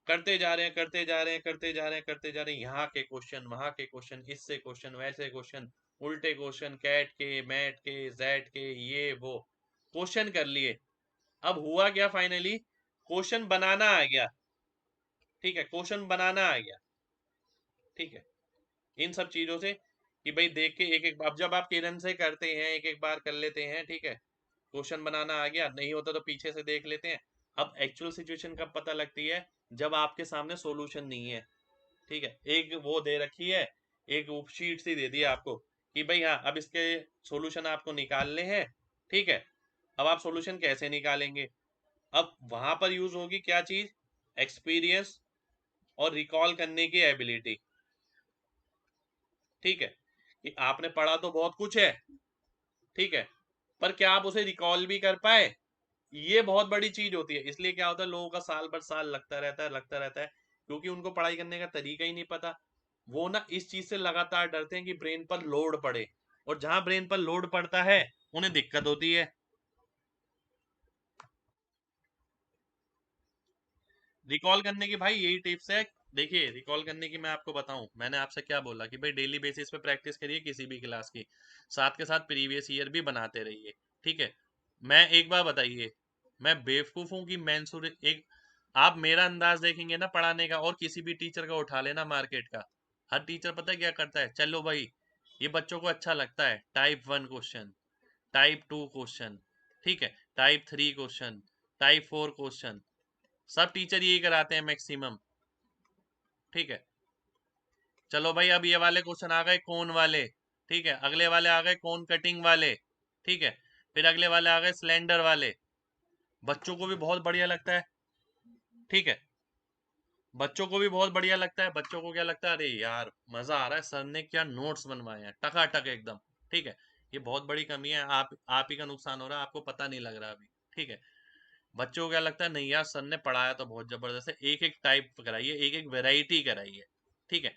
करते जा रहे हैं करते जा रहे हैं करते जा रहे हैं करते जा रहे हैं, यहाँ के क्वेश्चन वहां के क्वेश्चन, इससे क्वेश्चन वैसे क्वेश्चन, उल्टे क्वेश्चन, कैट के मैट के जेड के ये वो क्वेश्चन कर लिए। अब हुआ क्या, फाइनली क्वेश्चन बनाना आ गया। ठीक है, क्वेश्चन बनाना आ गया। ठीक है, इन सब चीजों से कि भाई देख के एक एक, अब जब आप किरण से करते हैं एक एक बार कर लेते हैं, ठीक है, क्वेश्चन बनाना आ गया, नहीं होता तो पीछे से देख लेते हैं। अब एक्चुअल सिचुएशन कब पता लगती है, जब आपके सामने सॉल्यूशन नहीं है। ठीक है, एक वो दे रखी है, एक शीट सी दे दी है आपको कि भाई हाँ अब इसके सॉल्यूशन आपको निकालने हैं। ठीक है, अब आप सॉल्यूशन कैसे निकालेंगे, अब वहां पर यूज होगी क्या चीज, एक्सपीरियंस और रिकॉल करने की एबिलिटी। ठीक है, कि आपने पढ़ा तो बहुत कुछ है, ठीक है, पर क्या आप उसे रिकॉल भी कर पाए, ये बहुत बड़ी चीज होती है। इसलिए क्या होता है, लोगों का साल भर साल लगता रहता है लगता रहता है, क्योंकि उनको पढ़ाई करने का तरीका ही नहीं पता। वो ना इस चीज से लगातार डरते हैं कि ब्रेन पर लोड पड़े, और जहां ब्रेन पर लोड पड़ता है उन्हें दिक्कत होती है। रिकॉल करने की भाई यही टिप्स है। देखिए, रिकॉल करने की मैं आपको बताऊं, मैंने आपसे क्या बोला कि भाई डेली बेसिस पे प्रैक्टिस करिए किसी भी क्लास की, साथ के साथ प्रीवियस ईयर भी बनाते रहिए। ठीक है, मैं एक बार बताइए, मैं बेवकूफ हूं कि मैंसूर एक, आप मेरा अंदाज देखेंगे ना पढ़ाने का और किसी भी टीचर का उठा लेना मार्केट का, हर टीचर पता है क्या करता है, चलो भाई ये बच्चों को अच्छा लगता है, टाइप 1 क्वेश्चन, टाइप 2 क्वेश्चन, ठीक है, टाइप 3 क्वेश्चन, टाइप 4 क्वेश्चन, सब टीचर यही कराते हैं मैक्सिमम। ठीक है, चलो भाई अब ये वाले क्वेश्चन आ गए कोन वाले, ठीक है, अगले वाले आ गए कोन कटिंग वाले, ठीक है, फिर अगले वाले आ गए सिलेंडर वाले। बच्चों को भी बहुत बढ़िया लगता है। ठीक है, बच्चों को भी बहुत बढ़िया लगता है, बच्चों को क्या लगता है, अरे यार मजा आ रहा है, सर ने क्या नोट्स बनवाए हैं टकाटक एकदम। ठीक है, ये बहुत बड़ी कमी है, आप ही का नुकसान हो रहा है, आपको पता नहीं लग रहा अभी। ठीक है, बच्चों को क्या लगता है, नहीं यार सर ने पढ़ाया तो बहुत जबरदस्त है, एक एक टाइप कराइए, एक एक वेराइटी कराइए। ठीक है,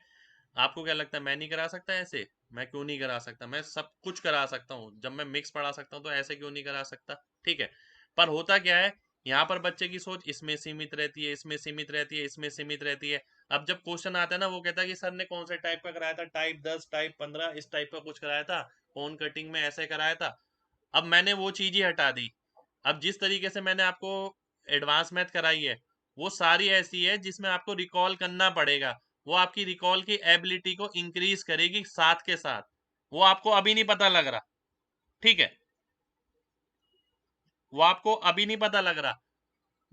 आपको क्या लगता है मैं नहीं करा सकता ऐसे, मैं क्यों नहीं करा सकता, मैं सब कुछ करा सकता हूँ, जब मैं मिक्स पढ़ा सकता हूँ तो ऐसे क्यों नहीं करा सकता। ठीक है, पर होता क्या है, यहाँ पर बच्चे की सोच इसमें सीमित रहती है, इसमें सीमित रहती है, इसमें सीमित रहती है। अब जब क्वेश्चन आता है ना, वो कहता है कि सर ने कौन से टाइप का कराया था, टाइप 10 टाइप 15 इस टाइप का कुछ कराया था, फोन कटिंग में ऐसे कराया था। अब मैंने वो चीज ही हटा दी, अब जिस तरीके से मैंने आपको एडवांस मैथ कराई है, वो सारी ऐसी है जिसमें आपको रिकॉल करना पड़ेगा, वो आपकी रिकॉल की एबिलिटी को इंक्रीज करेगी साथ के साथ, वो आपको अभी नहीं पता लग रहा। ठीक है, वो आपको अभी नहीं पता लग रहा,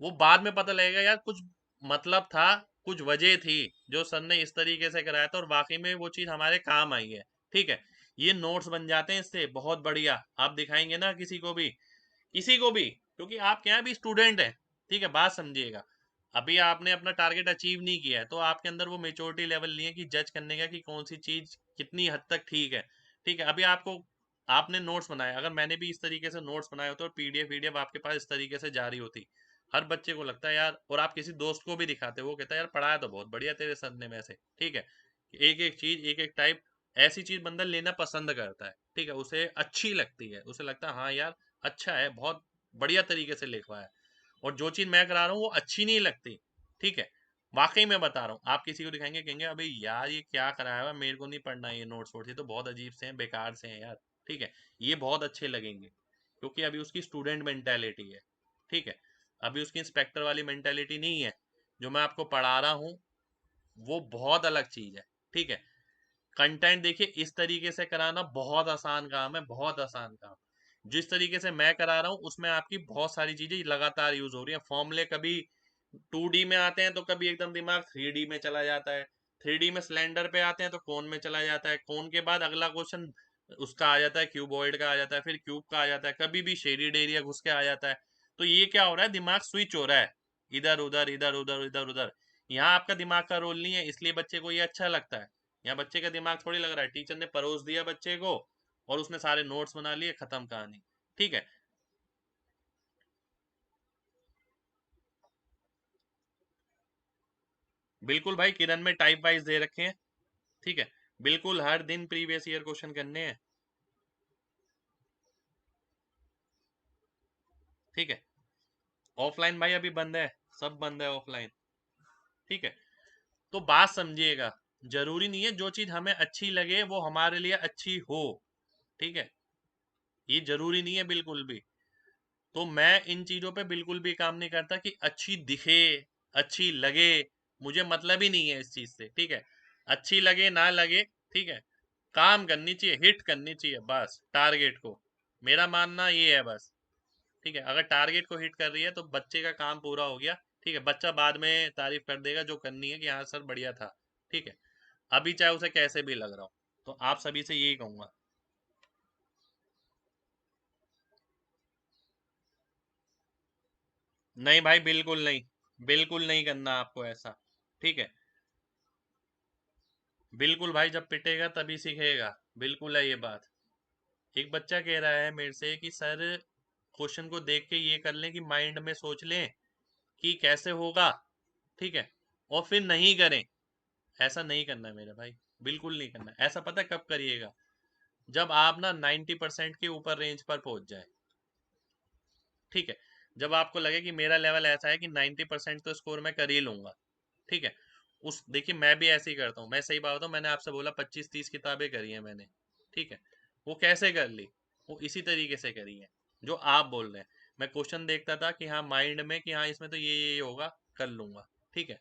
वो बाद में पता लगेगा, यार कुछ मतलब था, कुछ वजह थी जो सर ने इस तरीके से कराया था और वाकई में वो चीज हमारे काम आई है। ठीक है, ये नोट्स बन जाते हैं इससे बहुत बढ़िया, आप दिखाएंगे ना किसी को भी, किसी को भी, क्योंकि आप क्या भी स्टूडेंट है। ठीक है, बात समझिएगा, अभी आपने अपना टारगेट अचीव नहीं किया है, तो आपके अंदर वो मेच्योरिटी लेवल नहीं है कि जज करने का कि कौन सी चीज कितनी हद तक ठीक है। ठीक है, अभी आपको, आपने नोट्स बनाए, अगर मैंने भी इस तरीके से नोट्स बनाए होते और पीडीएफ वीडीएफ आपके पास इस तरीके से जारी होती, हर बच्चे को लगता है यार, और आप किसी दोस्त को भी दिखाते, वो कहता है यार पढ़ाया तो बहुत बढ़िया तेरे सर ने वैसे। ठीक है, एक एक चीज एक एक टाइप, ऐसी चीज बंदा लेना पसंद करता है। ठीक है, उसे अच्छी लगती है, उसे लगता है हाँ यार अच्छा है, बहुत बढ़िया तरीके से लिखवाया है। और जो चीज मैं करा रहा हूँ वो अच्छी नहीं लगती। ठीक है, वाकई में बता रहा हूँ, आप किसी को दिखाएंगे कहेंगे अबे यार ये क्या कराया हुआ है, मेरे को नहीं पढ़ना ये नोट्स वोट्स, ये तो बहुत अजीब से हैं, बेकार से हैं यार। ठीक है, ये बहुत अच्छे लगेंगे, क्योंकि अभी उसकी स्टूडेंट मेंटेलिटी है। ठीक है, अभी उसकी इंस्पेक्टर वाली मेंटेलिटी नहीं है, जो मैं आपको पढ़ा रहा हूँ वो बहुत अलग चीज है। ठीक है, कंटेंट देखिए इस तरीके से कराना बहुत आसान काम है, बहुत आसान काम। जिस तरीके से मैं करा रहा हूँ उसमें आपकी बहुत सारी चीजें लगातार यूज हो रही है, फॉर्मूले कभी 2D में आते हैं तो कभी एकदम दिमाग 3D में चला जाता है, 3D में सिलेंडर पे आते हैं तो कोन में चला जाता है, कोन के बाद अगला क्वेश्चन उसका आ जाता है, क्यूबॉइड का आ जाता है, फिर क्यूब का आ जाता है, कभी भी शेडेड एरिया घुस के आ जाता है। तो ये क्या हो रहा है, दिमाग स्विच हो रहा है इधर उधर इधर उधर इधर उधर। यहाँ आपका दिमाग का रोल नहीं है, इसलिए बच्चे को ये अच्छा लगता है। यहाँ बच्चे का दिमाग थोड़ी लग रहा है, टीचर ने परोस दिया बच्चे को और उसने सारे नोट्स बना लिए, खत्म कहानी। ठीक है। बिल्कुल भाई, किरण में टाइप वाइज दे रखे हैं। ठीक है, बिल्कुल हर दिन प्रीवियस ईयर क्वेश्चन करने हैं। ठीक है। ऑफलाइन भाई अभी बंद है, सब बंद है ऑफलाइन। ठीक है। तो बात समझिएगा, जरूरी नहीं है जो चीज हमें अच्छी लगे वो हमारे लिए अच्छी हो। ठीक है, ये जरूरी नहीं है बिल्कुल भी। तो मैं इन चीजों पे बिल्कुल भी काम नहीं करता कि अच्छी दिखे, अच्छी लगे। मुझे मतलब ही नहीं है इस चीज से। ठीक है, अच्छी लगे ना लगे, ठीक है, काम करनी चाहिए, हिट करनी चाहिए बस टारगेट को। मेरा मानना ये है बस। ठीक है, अगर टारगेट को हिट कर रही है तो बच्चे का काम पूरा हो गया। ठीक है, बच्चा बाद में तारीफ कर देगा जो करनी है कि हाँ सर बढ़िया था। ठीक है, अभी चाहे उसे कैसे भी लग रहा हो। तो आप सभी से यही कहूंगा। नहीं भाई, बिल्कुल नहीं, बिल्कुल नहीं करना आपको ऐसा। ठीक है, बिल्कुल भाई, जब पिटेगा तभी सीखेगा। बिल्कुल है ये बात। एक बच्चा कह रहा है मेरे से कि सर क्वेश्चन को देख के ये कर लें कि माइंड में सोच लें कि कैसे होगा। ठीक है, और फिर नहीं करें। ऐसा नहीं करना है मेरे भाई, बिल्कुल नहीं करना है। ऐसा पता है कब करिएगा, जब आप ना 90% के ऊपर रेंज पर पहुंच जाए। ठीक है, जब आपको लगे कि मेरा लेवल ऐसा है कि 90% तो स्कोर मैं कर ही लूंगा। ठीक है, उस देखिए मैं भी ऐसे ही करता हूँ। मैं सही बात बताऊँ, मैंने आपसे बोला 25-30 किताबें करी है मैंने। ठीक है, वो कैसे कर ली, वो इसी तरीके से करी है जो आप बोल रहे हैं। मैं क्वेश्चन देखता था कि हाँ माइंड में कि हाँ इसमें तो ये होगा, कर लूंगा। ठीक है,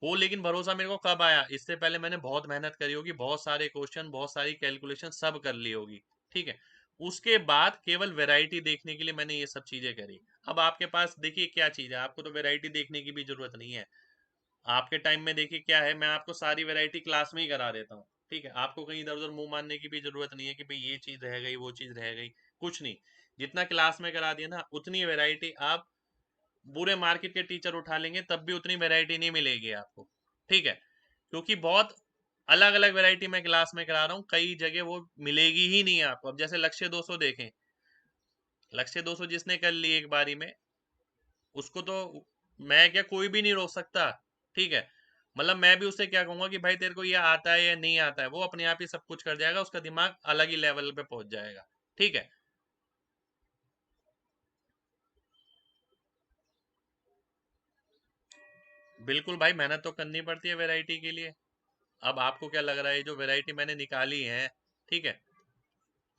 वो लेकिन भरोसा मेरे को कब आया, इससे पहले मैंने बहुत मेहनत करी होगी, बहुत सारे क्वेश्चन, बहुत सारी कैलकुलेशन सब कर ली होगी। ठीक है, उसके बाद केवल वैरायटी देखने के लिए मैंने ये सब चीजें करी। अब आपके पास देखिए क्या चीज है, आपको तो वैरायटी देखने की भी जरूरत नहीं है। आपके टाइम में देखिए क्या है, मैं आपको सारी वैरायटी क्लास में ही करा देता हूँ। ठीक है, आपको कहीं इधर उधर मुंह मारने की भी जरूरत नहीं है कि भाई ये चीज रह गई वो चीज रह गई। कुछ नहीं, जितना क्लास में करा दिया ना उतनी वैरायटी आप पूरे मार्केट के टीचर उठा लेंगे तब भी उतनी वैरायटी नहीं मिलेगी आपको। ठीक है, क्योंकि बहुत अलग अलग वैरायटी मैं क्लास में करा रहा हूँ, कई जगह वो मिलेगी ही नहीं आपको। अब जैसे लक्ष्य 200 देखें, लक्ष्य 200 जिसने कर ली एक बारी में, उसको तो मैं क्या कोई भी नहीं रोक सकता। ठीक है, मतलब मैं भी उससे क्या कहूंगा कि भाई तेरे को ये आता है या नहीं आता है, वो अपने आप ही सब कुछ कर जाएगा, उसका दिमाग अलग ही लेवल पे पहुंच जाएगा। ठीक है, बिल्कुल भाई, मेहनत तो करनी पड़ती है वैरायटी के लिए। अब आपको क्या लग रहा है, जो वैरायटी मैंने निकाली है, ठीक है,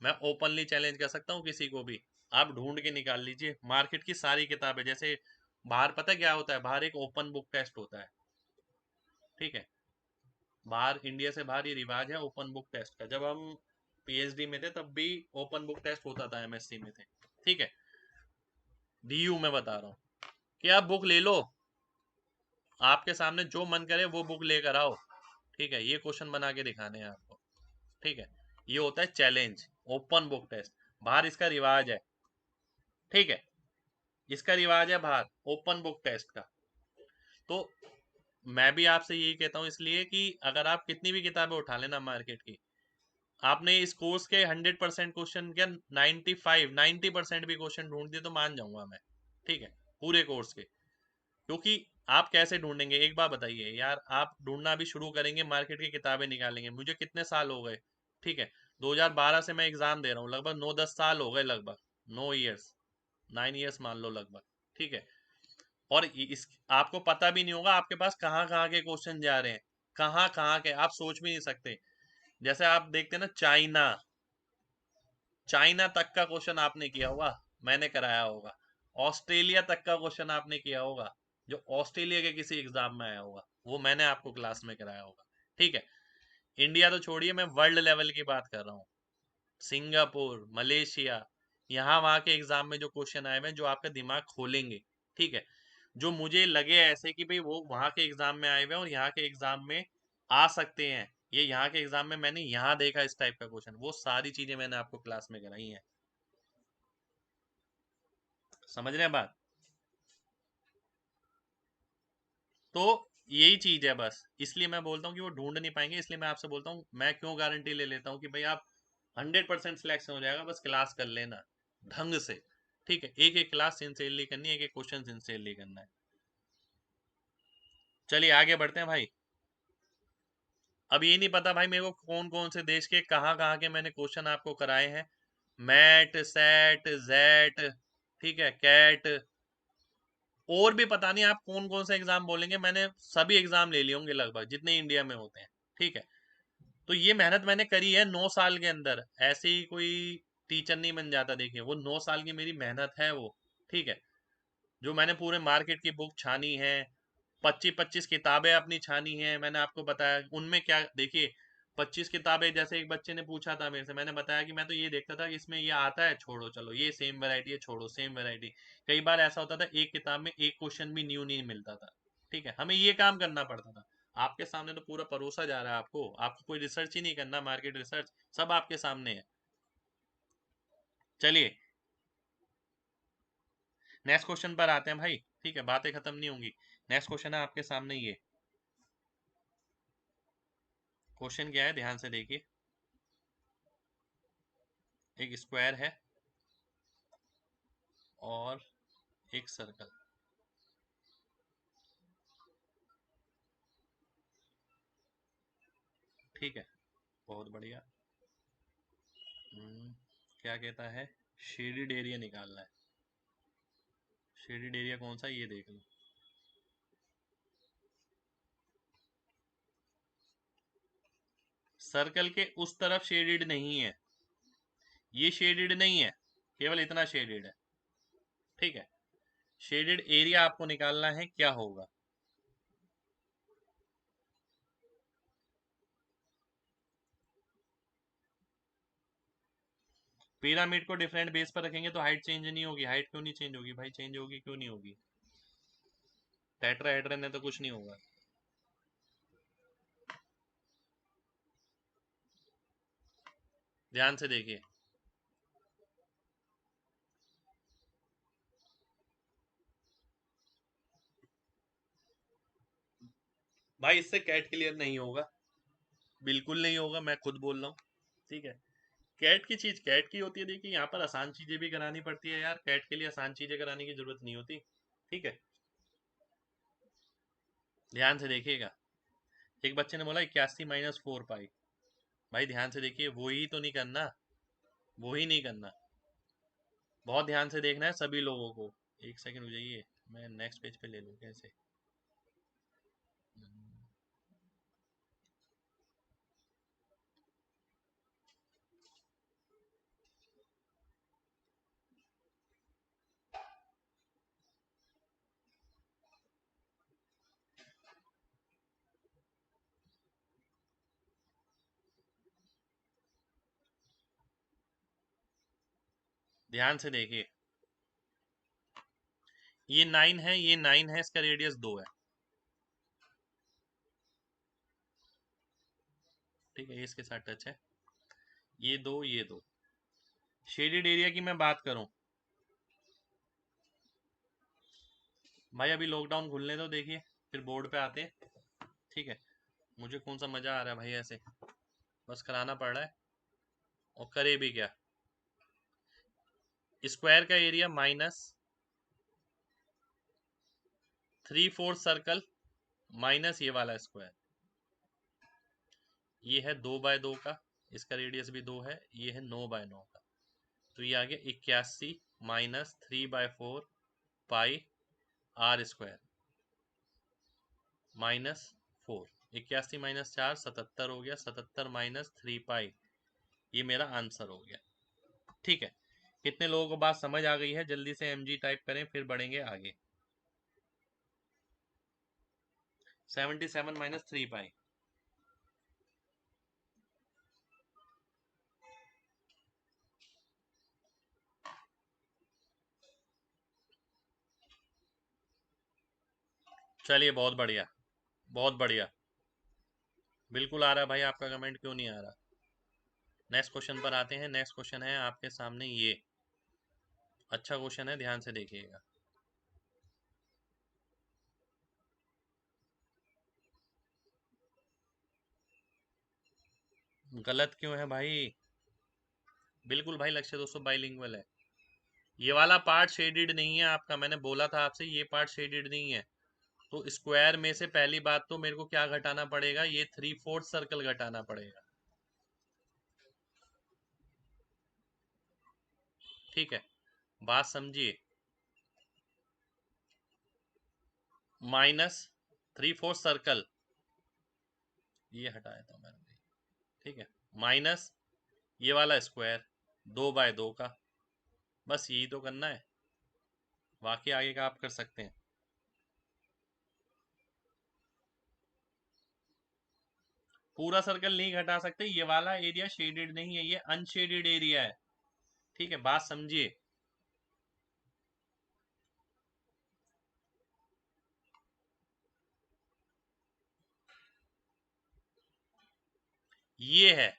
मैं ओपनली चैलेंज कर सकता हूँ किसी को भी। आप ढूंढ के निकाल लीजिए मार्केट की सारी किताबें। जैसे बाहर पता क्या होता है, बाहर एक ओपन बुक टेस्ट होता है। ठीक है, बाहर इंडिया से बाहर ये रिवाज है ओपन बुक टेस्ट का। जब हम पीएचडी में थे तब भी ओपन बुक टेस्ट होता था, एमएससी में थे। ठीक है, डीयू में बता रहा हूँ कि आप बुक ले लो, आपके सामने जो मन करे वो बुक लेकर आओ। ठीक है, ये क्वेश्चन बना के दिखाने हैं आपको। ठीक है, ये होता है चैलेंज, ओपन बुक टेस्ट। बाहर इसका रिवाज है। ठीक है, इसका रिवाज है बाहर ओपन बुक टेस्ट का। तो मैं भी आपसे यही कहता हूँ इसलिए कि अगर आप कितनी भी किताबें उठा लेना मार्केट की, आपने इस कोर्स के 100% क्वेश्चन क्या 90% भी क्वेश्चन ढूंढ दिए तो मान जाऊंगा मैं। ठीक है, पूरे कोर्स के। क्योंकि आप कैसे ढूंढेंगे एक बार बताइए यार, आप ढूंढना अभी शुरू करेंगे, मार्केट की किताबें निकालेंगे। मुझे कितने साल हो गए, ठीक है, 2012 से मैं एग्जाम दे रहा हूँ, लगभग 9-10 साल हो गए, लगभग 9 ईयर्स, 9 ईयर्स मान लो लगभग। ठीक है, और इस आपको पता भी नहीं होगा आपके पास कहाँ कहाँ के क्वेश्चन जा रहे हैं, कहाँ कहाँ के आप सोच भी नहीं सकते। जैसे आप देखते हैं ना, चाइना, चाइना तक का क्वेश्चन आपने किया होगा, मैंने कराया होगा। ऑस्ट्रेलिया तक का क्वेश्चन आपने किया होगा, जो ऑस्ट्रेलिया के किसी एग्जाम में आया होगा, वो मैंने आपको क्लास में कराया होगा। ठीक है, इंडिया तो छोड़िए, मैं वर्ल्ड लेवल की बात कर रहा हूँ। सिंगापुर, मलेशिया, यहाँ वहाँ के एग्जाम में जो क्वेश्चन आए हुए हैं जो आपका दिमाग खोलेंगे। ठीक है, जो मुझे लगे ऐसे कि भाई वो वहाँ के एग्जाम में आए हुए हैं और यहाँ के एग्जाम में आ सकते हैं, ये यहाँ के एग्जाम में मैंने यहाँ देखा इस टाइप का क्वेश्चन, वो सारी चीजें मैंने आपको क्लास में कराई हैं। समझ रहे हैं बात? तो यही चीज है बस, इसलिए मैं बोलता हूँ कि वो ढूंढ नहीं पाएंगे, इसलिए मैं आपसे बोलता हूँ, मैं क्यों गारंटी ले लेता हूँ कि भाई आप 100% सिलेक्शन हो जाएगा, बस क्लास कर लेना ढंग से। ठीक है, एक एक क्लास सिंसियरली करनी है, एक एक क्वेश्चन सिंसियरली करना है। चलिए आगे बढ़ते हैं भाई। अब ये नहीं पता भाई मेरे को कौन कौन से देश के कहाँ कहाँ के मैंने क्वेश्चन आपको कराए हैं। मैट, सेट, जेट, ठीक है, कैट, और भी पता नहीं आप कौन कौन से एग्जाम बोलेंगे, मैंने सभी एग्जाम ले लिए होंगे लगभग जितने इंडिया में होते हैं। ठीक है, तो ये मेहनत मैंने करी है 9 साल के अंदर, ऐसे ही कोई टीचर नहीं बन जाता, देखिए वो 9 साल की मेरी मेहनत है वो। ठीक है, जो मैंने पूरे मार्केट की बुक छानी है, 25-25 किताबें अपनी छानी है, मैंने आपको बताया उनमें क्या, देखिए 25 किताबें, जैसे एक बच्चे ने पूछा था मेरे से, मैंने बताया कि मैं तो ये देखता था कि इसमें ये आता है, छोड़ो चलो, ये सेम वैरायटी है, छोड़ो सेम वैरायटी। कई बार ऐसा होता था एक किताब में एक क्वेश्चन भी न्यू नहीं मिलता था। ठीक है, हमें ये काम करना पड़ता था। आपके सामने तो पूरा परोसा जा रहा है आपको, आपको कोई रिसर्च ही नहीं करना, मार्केट रिसर्च सब आपके सामने है। चलिए नेक्स्ट क्वेश्चन पर आते हैं भाई। ठीक है, बातें खत्म नहीं होंगी। नेक्स्ट क्वेश्चन है आपके सामने, ये क्वेश्चन क्या है ध्यान से देखिए। एक स्क्वायर है और एक सर्कल। ठीक है, बहुत बढ़िया। क्या कहता है, शेडिड एरिया निकालना है। शेडिड एरिया कौन सा है, ये देख लो। सर्कल के उस तरफ शेडिड नहीं है, ये शेडिड नहीं है, केवल इतना शेडिड है। ठीक है, शेडेड एरिया आपको निकालना है, क्या होगा। पिरामिड को डिफरेंट बेस पर रखेंगे तो हाइट चेंज नहीं होगी, हाइट क्यों नहीं चेंज होगी भाई, चेंज होगी क्यों नहीं होगी। टेट्राहेड्रन है तो कुछ नहीं होगा। ध्यान से देखिए, भाई इससे कैट क्लियर नहीं होगा, बिल्कुल नहीं होगा, मैं खुद बोल रहा हूँ। ठीक है, कैट की चीज कैट की होती है, देखिए यहाँ पर आसान चीजें भी करानी पड़ती है यार, कैट के लिए आसान चीजें कराने की जरूरत नहीं होती। ठीक है, ध्यान से देखिएगा। एक बच्चे ने बोला 81 - 4 पाई। भाई ध्यान से देखिए, वो ही तो नहीं करना, वो ही नहीं करना, बहुत ध्यान से देखना है सभी लोगों को। एक सेकंड हो जाइए, मैं नेक्स्ट पेज पे ले लूँ कैसे। ध्यान से देखिए, ये 9 है, ये 9 है, इसका रेडियस 2 है। ठीक है, ये इसके साथ टच है, ये दो, ये दो। शेडेड एरिया की मैं बात करूं, भाई अभी लॉकडाउन खुलने दो, देखिए फिर बोर्ड पे आते हैं। ठीक है, मुझे कौन सा मजा आ रहा है भाई ऐसे, बस कराना पड़ रहा है, और करे भी क्या। स्क्वायर का एरिया -3/4 सर्कल माइनस ये वाला स्क्वायर, ये है 2/2 का, इसका रेडियस भी 2 है, ये है 9/9 का, तो ये आ गया 81 -3/4 पाई आर स्क्वायर -4। 81 - 4 77 हो गया, 77 -3 पाई, ये मेरा आंसर हो गया। ठीक है, कितने लोगों को बात समझ आ गई है, जल्दी से एमजी टाइप करें फिर बढ़ेंगे आगे। 77 -3 पाई। चलिए बहुत बढ़िया, बहुत बढ़िया। बिल्कुल आ रहा है भाई, आपका कमेंट क्यों नहीं आ रहा। नेक्स्ट क्वेश्चन पर आते हैं। नेक्स्ट क्वेश्चन है आपके सामने ये, अच्छा क्वेश्चन है, ध्यान से देखिएगा। गलत क्यों है भाई? बिल्कुल भाई, लक्ष्य दोस्तों बाइलिंगुअल है। ये वाला पार्ट शेडेड नहीं है आपका, मैंने बोला था आपसे ये पार्ट शेडेड नहीं है। तो स्क्वायर में से पहली बात तो मेरे को क्या घटाना पड़ेगा, ये 3/4 सर्कल घटाना पड़ेगा। ठीक है, बात समझिए। -3/4 सर्कल, ये हटा देता हूं मैंने। ठीक है, माइनस ये वाला स्क्वायर 2/2 का, बस यही तो करना है, बाकी आगे का आप कर सकते हैं। पूरा सर्कल नहीं घटा सकते, ये वाला एरिया शेडेड नहीं है, ये अनशेडेड एरिया है। ठीक है, बात समझिए। ये है,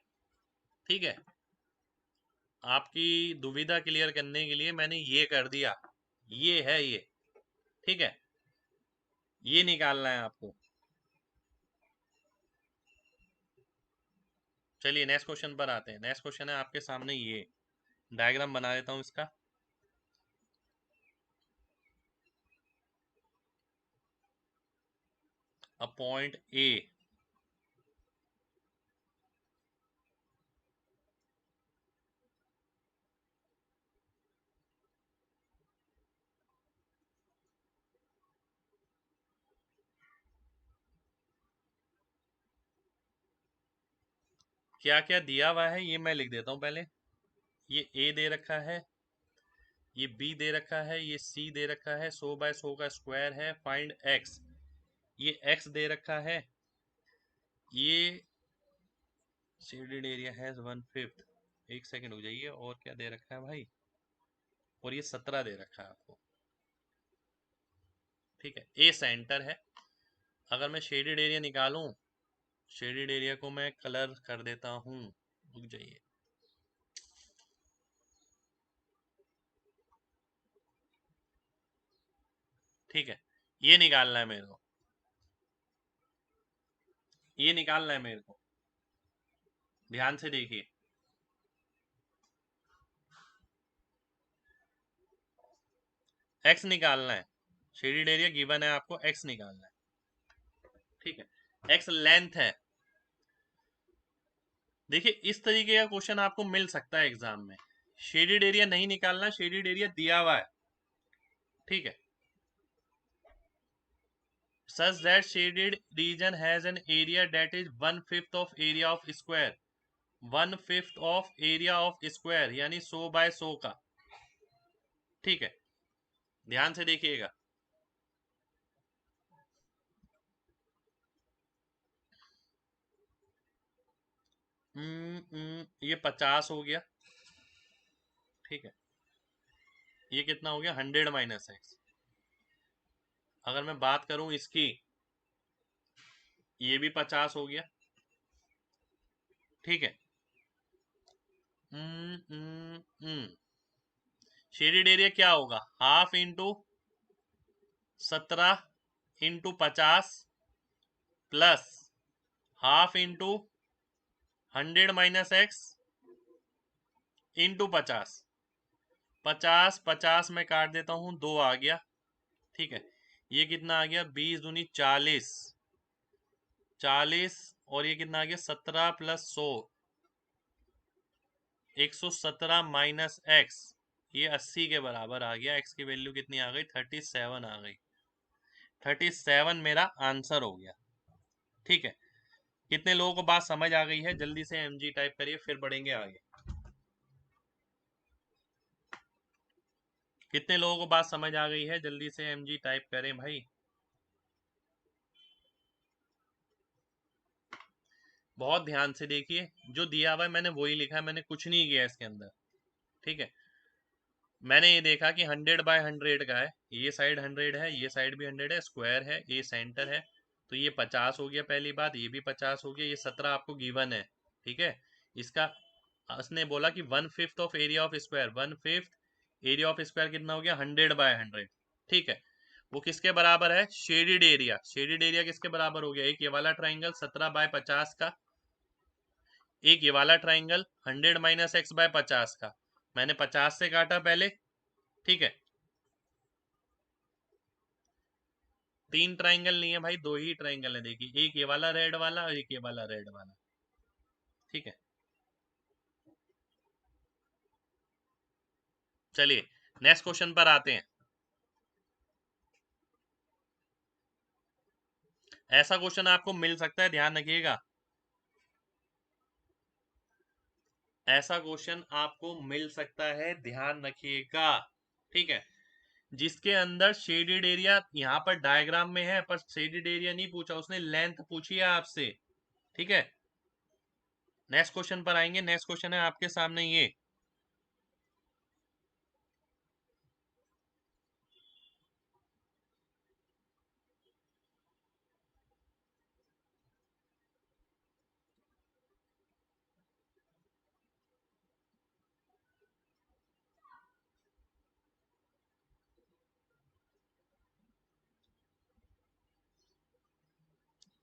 ठीक है, आपकी दुविधा क्लियर करने के लिए मैंने ये कर दिया, ये है ये। ठीक है, ये निकालना है आपको। चलिए नेक्स्ट क्वेश्चन पर आते हैं। नेक्स्ट क्वेश्चन है आपके सामने ये, डायग्राम बना देता हूं इसका। अ पॉइंट ए, क्या क्या दिया हुआ है ये मैं लिख देता हूं पहले। ये ए दे रखा है, ये बी दे रखा है, ये सी दे रखा है, 100/100 का स्क्वायर है, फाइंड एक्स। ये एक्स दे रखा है, ये शेडेड एरिया है 1/5। एक सेकंड हो जाइए, और क्या दे रखा है भाई, और ये 17 दे रखा है आपको। ठीक है, ए सेंटर है। अगर मैं शेडेड एरिया निकालूं, शेडेड एरिया को मैं कलर कर देता हूं, रुक जाइए। ठीक है, ये निकालना है मेरे को, ये निकालना है मेरे को, ध्यान से देखिए। एक्स निकालना है, शेडेड एरिया गिवन है आपको, एक्स निकालना है। ठीक है, एक्स लेंथ है। देखिए इस तरीके का क्वेश्चन आपको मिल सकता है एग्जाम में। शेडेड एरिया नहीं निकालना, शेडेड एरिया दिया हुआ है। ठीक है, such that shaded region has an area that is 1/5 of area of square, 1/5 of area of square यानी 100/100 का। ठीक है, ध्यान से देखिएगा। ये 50 हो गया। ठीक है, ये कितना हो गया, 100 - x। अगर मैं बात करूं इसकी, ये भी 50 हो गया। ठीक है, शेडेड एरिया क्या होगा, half into 17 × 50 plus half into 100 - x into 50। 50 में काट देता हूं, 2 आ गया। ठीक है, ये कितना आ गया, 20 × 40, 40, और ये कितना आ गया, 17 + 100, 117 - x, ये 80 के बराबर आ गया। x की वैल्यू कितनी आ गई, 37 आ गई। 37 मेरा आंसर हो गया। ठीक है, कितने लोगों को बात समझ आ गई है, जल्दी से mg टाइप करिए, फिर बढ़ेंगे आगे। कितने लोगों को बात समझ आ गई है, जल्दी से mg टाइप करें भाई। बहुत ध्यान से देखिए, जो दिया हुआ है मैंने वही लिखा है, मैंने कुछ नहीं किया इसके अंदर। ठीक है, मैंने ये देखा कि 100/100 का है, ये साइड 100 है, ये साइड भी 100 है, स्क्वायर है, ये सेंटर है, तो ये 50 हो गया पहली बात, ये भी 50 हो गया, ये 17 आपको गिवन है। ठीक है, इसका उसने बोला कि 1/5 of area of square, 1/5 area of square कितना हो गया 100/100। ठीक है, वो किसके बराबर है, शेडेड एरिया। शेडेड एरिया किसके बराबर हो गया, एक ये वाला ट्राइंगल 17/50 का, एक ये वाला ट्राइंगल 100 - x/50 का। मैंने 50 से काटा पहले। ठीक है, तीन ट्राइंगल नहीं है भाई, दो ही ट्राइंगल है। देखिए, एक ये वाला रेड वाला और एक ये वाला रेड वाला। ठीक है, चलिए नेक्स्ट क्वेश्चन पर आते हैं। ऐसा क्वेश्चन आपको मिल सकता है, ध्यान रखिएगा। ऐसा क्वेश्चन आपको मिल सकता है, ध्यान रखिएगा। ठीक है, जिसके अंदर शेडेड एरिया यहाँ पर डायग्राम में है, पर शेडेड एरिया नहीं पूछा उसने, लेंथ पूछी है आपसे। ठीक है, नेक्स्ट क्वेश्चन पर आएंगे। नेक्स्ट क्वेश्चन है आपके सामने ये,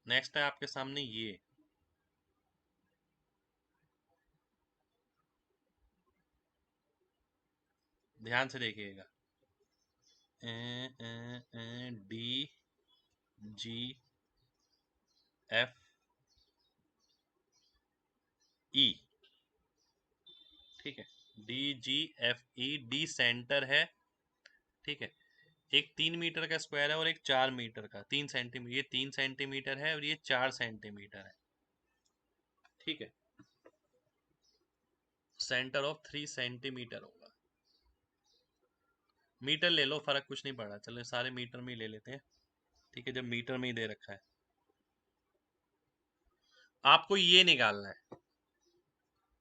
नेक्स्ट है आपके सामने ये, ध्यान से देखिएगा। D G F E. ठीक है, D G F E, D centre है। ठीक है, एक 3 मीटर का स्क्वायर है और एक 4 मीटर का, 3 सेंटीमीटर, ये 3 सेंटीमीटर है और ये 4 सेंटीमीटर है। ठीक है, सेंटर ऑफ 3 सेंटीमीटर होगा। मीटर ले लो, फर्क कुछ नहीं पड़ा, चलो सारे मीटर में ही ले लेते हैं। ठीक है, जब मीटर में ही दे रखा है, आपको ये निकालना है।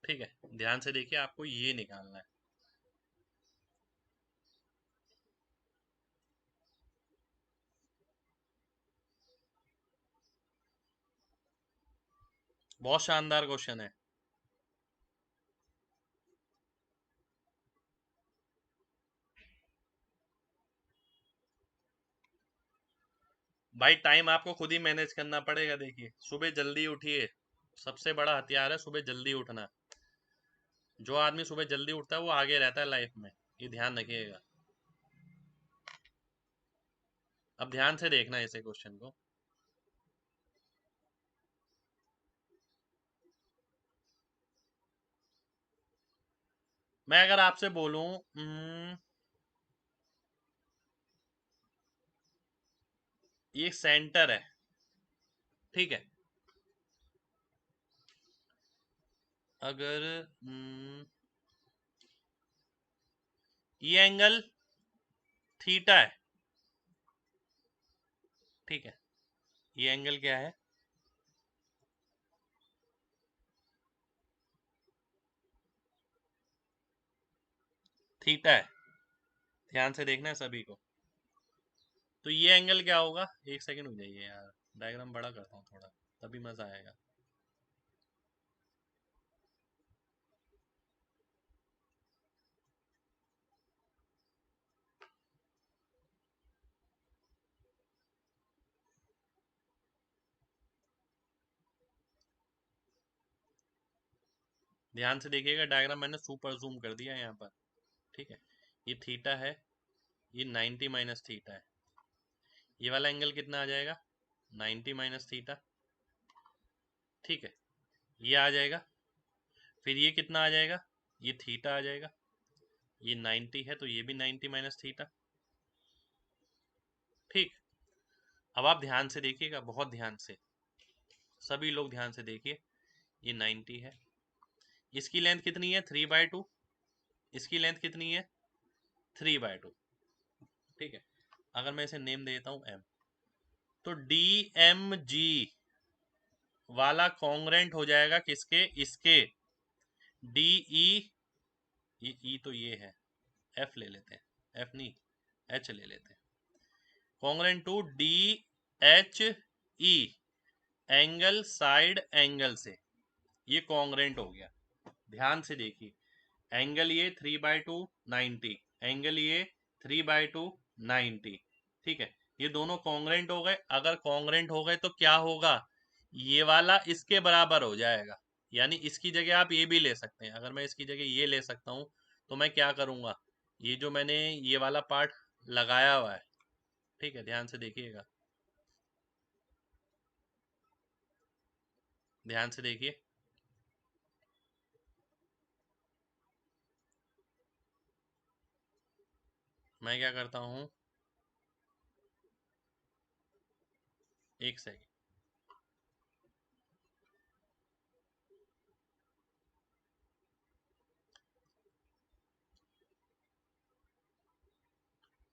ठीक है, ध्यान से देखिए, आपको ये निकालना है। बहुत शानदार क्वेश्चन है। भाई टाइम आपको खुद ही मैनेज करना पड़ेगा। देखिए, सुबह जल्दी उठिए, सबसे बड़ा हथियार है सुबह जल्दी उठना। जो आदमी सुबह जल्दी उठता है वो आगे रहता है लाइफ में, ये ध्यान रखिएगा। अब ध्यान से देखना इसे क्वेश्चन को। मैं अगर आपसे बोलूं, ये सेंटर है। ठीक है, अगर ये एंगल थीटा है। ठीक है, ये एंगल क्या है, थीटा है। ध्यान से देखना है सभी को। तो ये एंगल क्या होगा, एक सेकंड हो जाइए यार, डायग्राम बड़ा करता हूँ थोड़ा, तभी मजा आएगा। ध्यान से देखिएगा, डायग्राम मैंने सुपर जूम कर दिया यहाँ पर। ठीक है, ये थीटा है, ये 90 - थीटा है। ये वाला एंगल कितना आ जाएगा, 90 - थीटा। ठीक है, ये आ जाएगा। फिर ये कितना आ जाएगा, ये थीटा आ जाएगा। ये 90 है तो ये भी 90 - थीटा। ठीक, अब आप ध्यान से देखिएगा, बहुत ध्यान से, सभी लोग ध्यान से देखिए। ये 90 है, इसकी लेंथ कितनी है 3/2, इसकी लेंथ कितनी है 3/2। ठीक है, अगर मैं इसे नेम देता हूं एम, तो डी एम जी वाला कॉन्ग्रेंट हो जाएगा किसके, इसके। डी ई, ये ई तो ये है, एफ ले लेते हैं, एफ नहीं एच ले लेते हैं, congruent to D H E angle side angle से ये कॉन्ग्रेंट हो गया। ध्यान से देखिए, एंगल ये 3/2 90, एंगल ये 3/2 90। ठीक है, ये दोनों कॉन्ग्रेंट हो गए। अगर कॉन्ग्रेंट हो गए तो क्या होगा, ये वाला इसके बराबर हो जाएगा। यानी इसकी जगह आप ये भी ले सकते हैं। अगर मैं इसकी जगह ये ले सकता हूं तो मैं क्या करूंगा, ये जो मैंने ये वाला पार्ट लगाया हुआ है, ठीक है, ध्यान से देखिएगा, ध्यान से देखिए, मैं क्या करता हूँ, एक सेकेंड,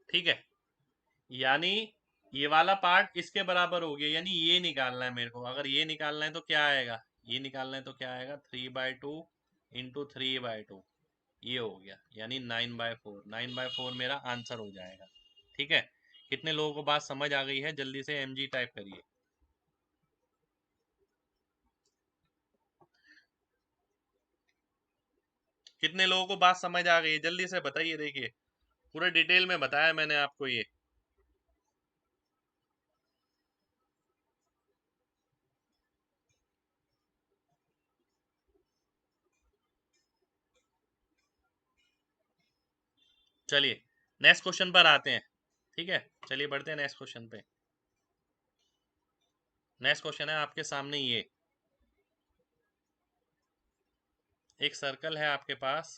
ठीक है, यानी ये वाला पार्ट इसके बराबर हो गया, यानी ये निकालना है मेरे को। अगर ये निकालना है तो क्या आएगा, ये निकालना है तो क्या आएगा, 3/2 इंटू 3/2, ये हो गया, यानी 9/4। 9/4 मेरा आंसर हो जाएगा। ठीक है, कितने लोगों को बात समझ आ गई है, जल्दी से mg टाइप करिए। कितने लोगों को बात समझ आ गई है, जल्दी से बताइए। देखिए, पूरा डिटेल में बताया मैंने आपको ये। चलिए नेक्स्ट क्वेश्चन पर आते हैं। ठीक है, चलिए बढ़ते हैं नेक्स्ट क्वेश्चन पे। नेक्स्ट क्वेश्चन है आपके सामने ये, एक सर्कल है आपके पास,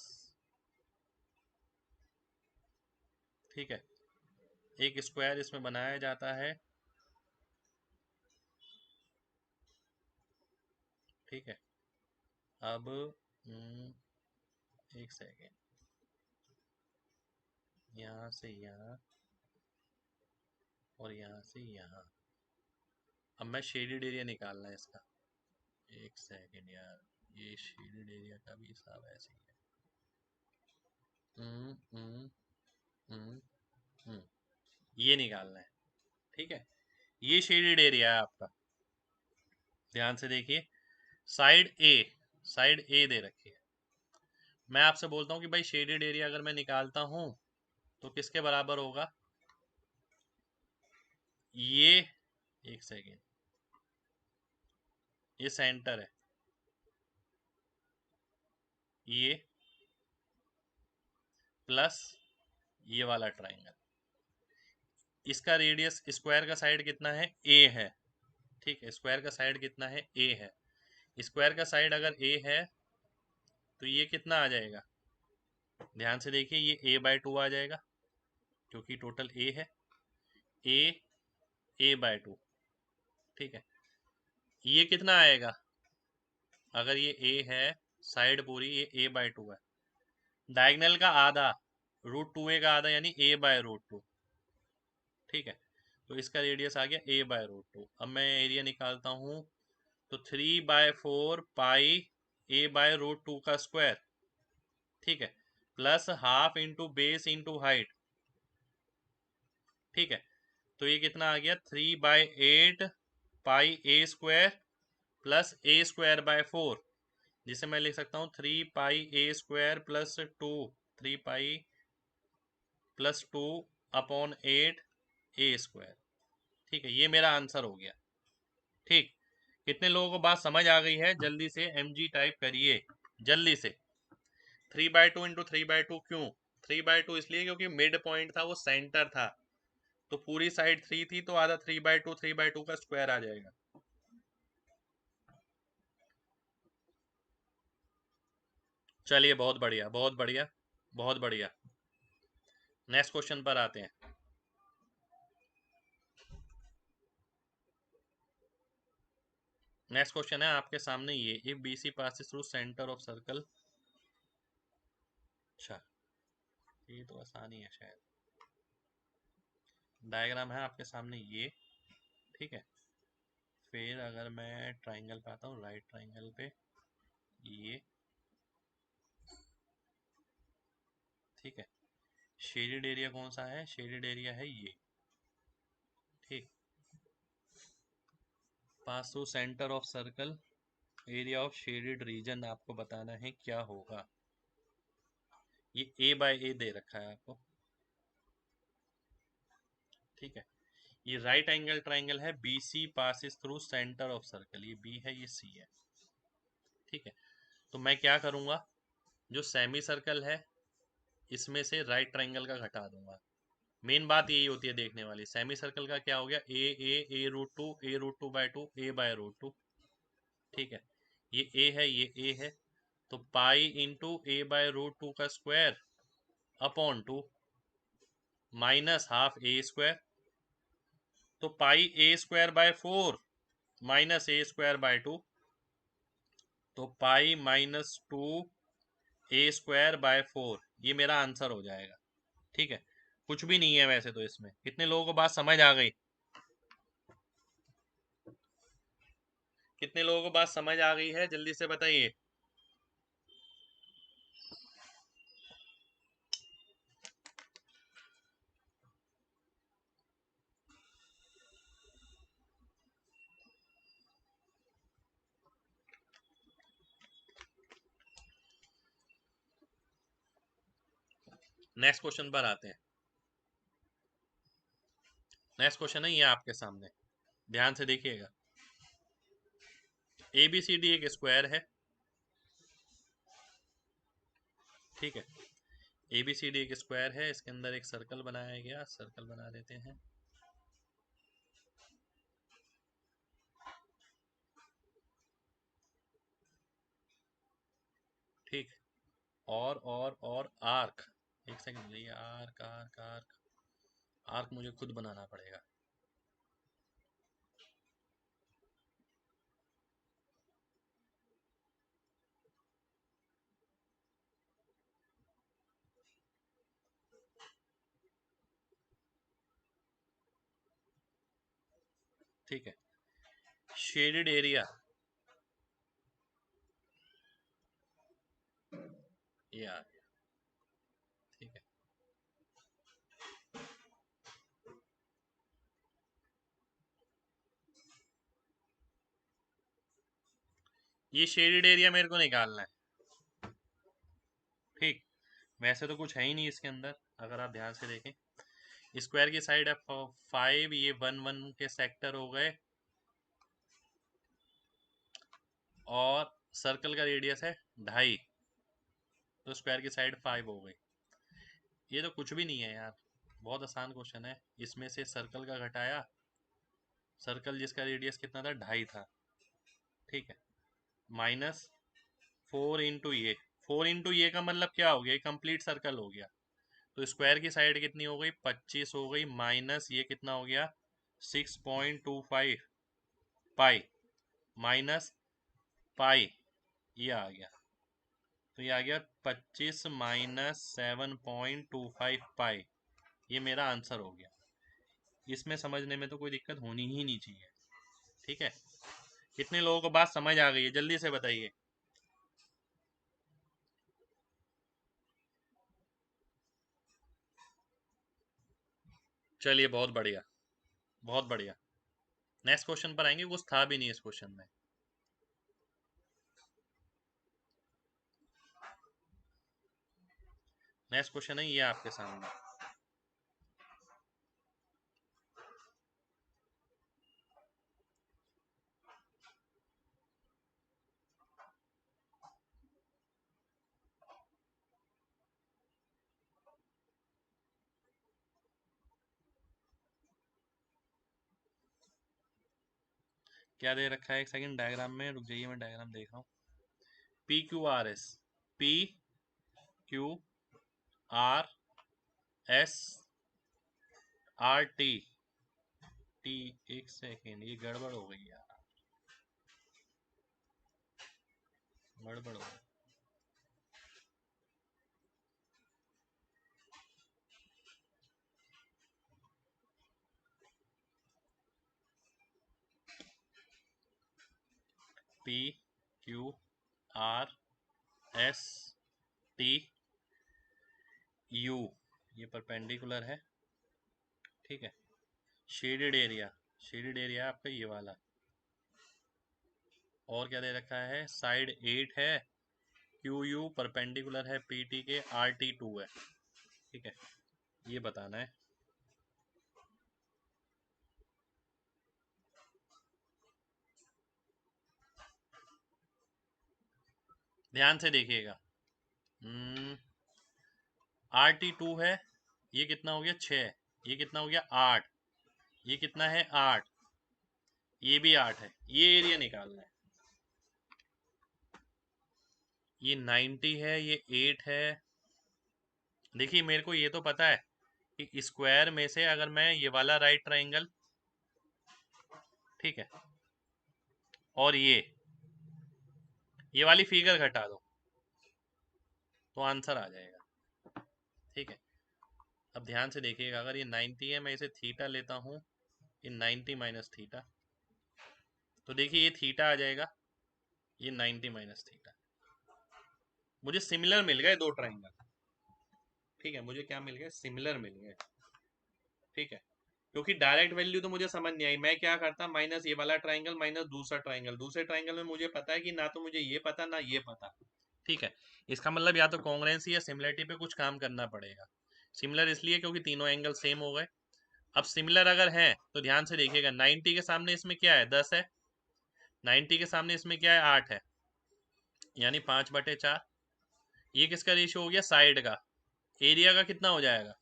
ठीक है, एक स्क्वायर इसमें बनाया जाता है, ठीक है। अब एक सेकेंड, यहाँ से यहाँ और यहाँ से यहाँ। अब मैं शेडेड एरिया निकालना है इसका। एक सेकेंड यार, ये शेडेड एरिया का भी हिसाब ऐसे ही है। हम्म हम्म हम्म हम्म, ये निकालना है। ठीक है, ये शेडेड एरिया है आपका, ध्यान से देखिए। साइड ए, साइड ए दे रखी है। मैं आपसे बोलता हूँ कि भाई शेडेड एरिया अगर मैं निकालता हूँ तो किसके बराबर होगा, ये, एक सेकेंड, ये सेंटर है, ये प्लस ये वाला ट्राइंगल, इसका रेडियस स्क्वायर का साइड कितना है, ए है। ठीक है, स्क्वायर का साइड कितना है, ए है। स्क्वायर का साइड अगर ए है तो ये कितना आ जाएगा, ध्यान से देखिए, ये a/2 आ जाएगा, क्योंकि टोटल ए है, ए a/2। ठीक है, ये कितना आएगा, अगर ये ए है, साइड पूरी ये a/2 है, डायगनल का आधा, √2a का आधा, यानी a/√2। ठीक है, तो इसका रेडियस आ गया a/√2। अब मैं एरिया निकालता हूँ, तो 3/4 a/√2 का स्क्वायर, ठीक है, plus half into base into height. ठीक है, तो ये कितना आ गया, 3/8 पाई a² प्लस a²/4, जिसे मैं लिख सकता हूँ 3πa² +2, 3π+2/8 a²। ठीक है, ये मेरा आंसर हो गया। ठीक, कितने लोगों को बात समझ आ गई है, जल्दी से mg टाइप करिए, जल्दी से। 3/2 इंटू 3/2 क्यों, 3/2 इसलिए क्योंकि मिड पॉइंट था, वो सेंटर था, तो पूरी साइड 3 थी, तो आधा 3/2, 3/2 का स्क्वायर आ जाएगा। चलिए, बहुत बढ़िया, बहुत बढ़िया, बहुत बढ़िया। नेक्स्ट क्वेश्चन पर आते हैं। नेक्स्ट क्वेश्चन है आपके सामने ये, if BC passes through centre of circle. अच्छा, ये तो आसानी है शायद। डायग्राम है आपके सामने ये, ठीक है। फिर अगर मैं ट्राइंगल पे आता हूँ, राइट ट्राइंगल पे ये, ठीक है। शेडेड एरिया कौन सा है, शेडेड एरिया है ये, ठीक। Pass through centre of circle, area of shaded region आपको बताना है क्या होगा। ये a बाय ए दे रखा है आपको, ठीक है। ये राइट एंगल ट्राइंगल है, B C passes through centre of circle, ये बी है ये सी है, ठीक है। तो मैं क्या करूंगा, जो सेमी सर्कल है इसमें से राइट ट्राइंगल का घटा दूंगा। मेन बात यही होती है देखने वाली, सेमी सर्कल का क्या हो गया, A root two by two, A by root two, ठीक है। ये ए है ये ए है, तो pi into A by root two का square upon two minus half A square, तो pi A square by four minus A square by two, तो pi minus two A square by four, ये मेरा answer हो जाएगा, ठीक है। कुछ भी नहीं है वैसे तो इसमें। कितने लोगों को बात समझ आ गई, कितने लोगों को बात समझ आ गई है, जल्दी से बताइए। नेक्स्ट क्वेश्चन पर आते हैं। नेक्स्ट क्वेश्चन है ये आपके सामने, ध्यान से देखिएगा। ए बी सी डी एक स्क्वायर है, ठीक है। ए बी सी डी एक स्क्वायर है, इसके अंदर एक सर्कल बनाया गया, सर्कल बना देते हैं, ठीक। और आर्क, एक सेकंड, ये आर्क आर्क आर्क आर्क मुझे खुद बनाना पड़ेगा, ठीक है। शेडेड एरिया, ये आ गया, ठीक है। ये शेडेड एरिया मेरे को निकालना है, ठीक। वैसे तो कुछ है ही नहीं इसके अंदर, अगर आप ध्यान से देखें। स्क्वायर की साइड है फाइव, ये वन वन के सेक्टर हो गए, और सर्कल का रेडियस है ढाई, तो स्क्वायर की साइड फाइव हो गई। ये तो कुछ भी नहीं है यार, बहुत आसान क्वेश्चन है। इसमें से सर्कल का घटाया, सर्कल जिसका रेडियस कितना था, ढाई था, ठीक है, माइनस फोर इंटू ये, फोर इंटू ये का मतलब क्या हो गया, कंप्लीट सर्कल हो गया। तो स्क्वायर की साइड कितनी हो गई, 25 हो गई, माइनस ये कितना हो गया, 6.25 पाई, माइनस पाई, ये आ गया। तो ये आ गया 25 माइनस 7.25 पाई, ये मेरा आंसर हो गया। इसमें समझने में तो कोई दिक्कत होनी ही नहीं चाहिए, ठीक है। कितने लोगों को बात समझ आ गई है, जल्दी से बताइए। चलिए बहुत बढ़िया, बहुत बढ़िया। नेक्स्ट क्वेश्चन पर आएंगे, कुछ था भी नहीं इस क्वेश्चन में। नेक्स्ट क्वेश्चन है ये आपके सामने, क्या दे रखा है, एक सेकंड डायग्राम में रुक जाइए, मैं डायग्राम देख रहा हूँ। P Q R S, P Q R S R T, T, एक सेकेंड, ये गड़बड़ हो गई यार, गड़बड़ हो गई। P Q R S T U, ये परपेंडिकुलर है, ठीक है। शेडेड एरिया, शेडेड एरिया आपका ये वाला, और क्या दे रखा है, साइड 8 है, क्यू यू परपेंडिकुलर है पी टी के, आर टी 2 है। ठीक है, ये बताना है। ध्यान से देखिएगा। आर टी 2 है, ये कितना हो गया 6, ये कितना हो गया 8, ये कितना है 8, ये भी 8 है, ये एरिया निकालना है। ये 90 है, ये 8 है। देखिए मेरे को ये तो पता है कि स्क्वायर में से अगर मैं ये वाला राइट ट्राइंगल, ठीक है, और ये वाली फिगर घटा दो तो आंसर आ जाएगा। ठीक है, अब ध्यान से देखिएगा, अगर ये 90 है, मैं इसे थीटा लेता हूँ, ये 90 माइनस थीटा, तो देखिए ये थीटा आ जाएगा, ये 90 माइनस थीटा। मुझे सिमिलर मिल गए दो ट्राइंगल। ठीक है, मुझे क्या मिल गए, सिमिलर मिल गए। ठीक है, क्योंकि डायरेक्ट वैल्यू तो मुझे समझ नहीं आई, मैं क्या करता, माइनस ये वाला ट्राइंगल माइनस दूसरा ट्राइंगल, दूसरे ट्राइंगल में मुझे पता है कि ना तो मुझे ये पता ना ये पता। ठीक है, इसका मतलब या तो कॉन्ग्रुएंसी या सिमिलरिटी पे कुछ काम करना पड़ेगा। सिमिलर इसलिए क्योंकि तीनों एंगल सेम हो गए। अब सिमिलर अगर है तो ध्यान से देखिएगा, 90 के सामने इसमें क्या है, 10 है, 90 के सामने इसमें क्या है, 8 है, यानी 5/4। ये किसका रेशियो हो गया, साइड का। एरिया का कितना हो जाएगा,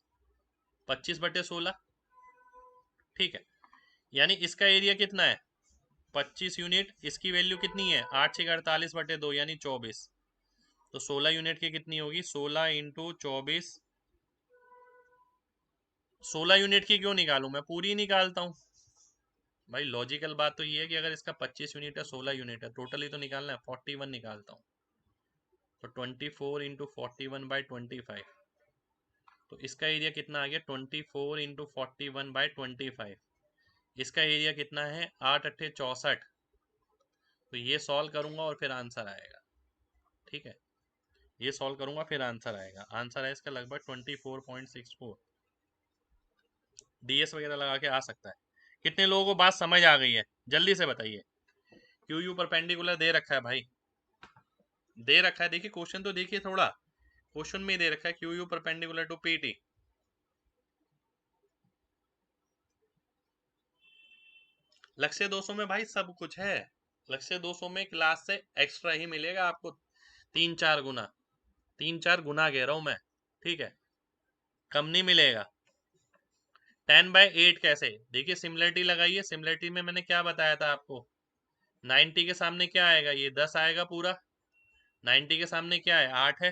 25/16। ठीक है, यानी इसका एरिया कितना है, 25 यूनिट। इसकी वैल्यू कितनी है, 8 6 48/2 यानी 24। तो 16 यूनिट की कितनी होगी, 16 इंटू 24। 16 यूनिट की क्यों निकालूं, मैं पूरी निकालता हूँ भाई। लॉजिकल बात तो ये है कि अगर इसका 25 यूनिट है, 16 यूनिट है, टोटली तो निकालना है, 41 निकालता हूँ। तो 24 इंटू 41/25, तो इसका एरिया कितना आ गया, 24 इंटू 41/25। इसका एरिया कितना है, 8 8 64। तो ये सॉल्व करूंगा और फिर आंसर आएगा। ठीक है, ये सॉल्व करूंगा फिर आंसर आएगा। आंसर है इसका लगभग 24.64। डीएस वगैरह लगा के आ सकता है। कितने लोगों को बात समझ आ गई है, जल्दी से बताइए। क्यू यू परपेंडिकुलर दे रखा है भाई, दे रखा है, देखिए क्वेश्चन तो देखिए थोड़ा, क्वेश्चन में दे रखा है Q U perpendicular to PT. Lakshya 200 में भाई सब कुछ है। लक्ष्य 200 में क्लास से एक्स्ट्रा ही मिलेगा आपको, 3 4 गुना, 3 4 गुना कह रहा हूं मैं। ठीक है, कम नहीं मिलेगा। 10/8 कैसे, देखिए सिमिलरिटी लगाइए। सिमिलरिटी में मैंने क्या बताया था आपको, 90 के सामने क्या आएगा, ये 10 आएगा पूरा, 90 के सामने क्या है, 8 है।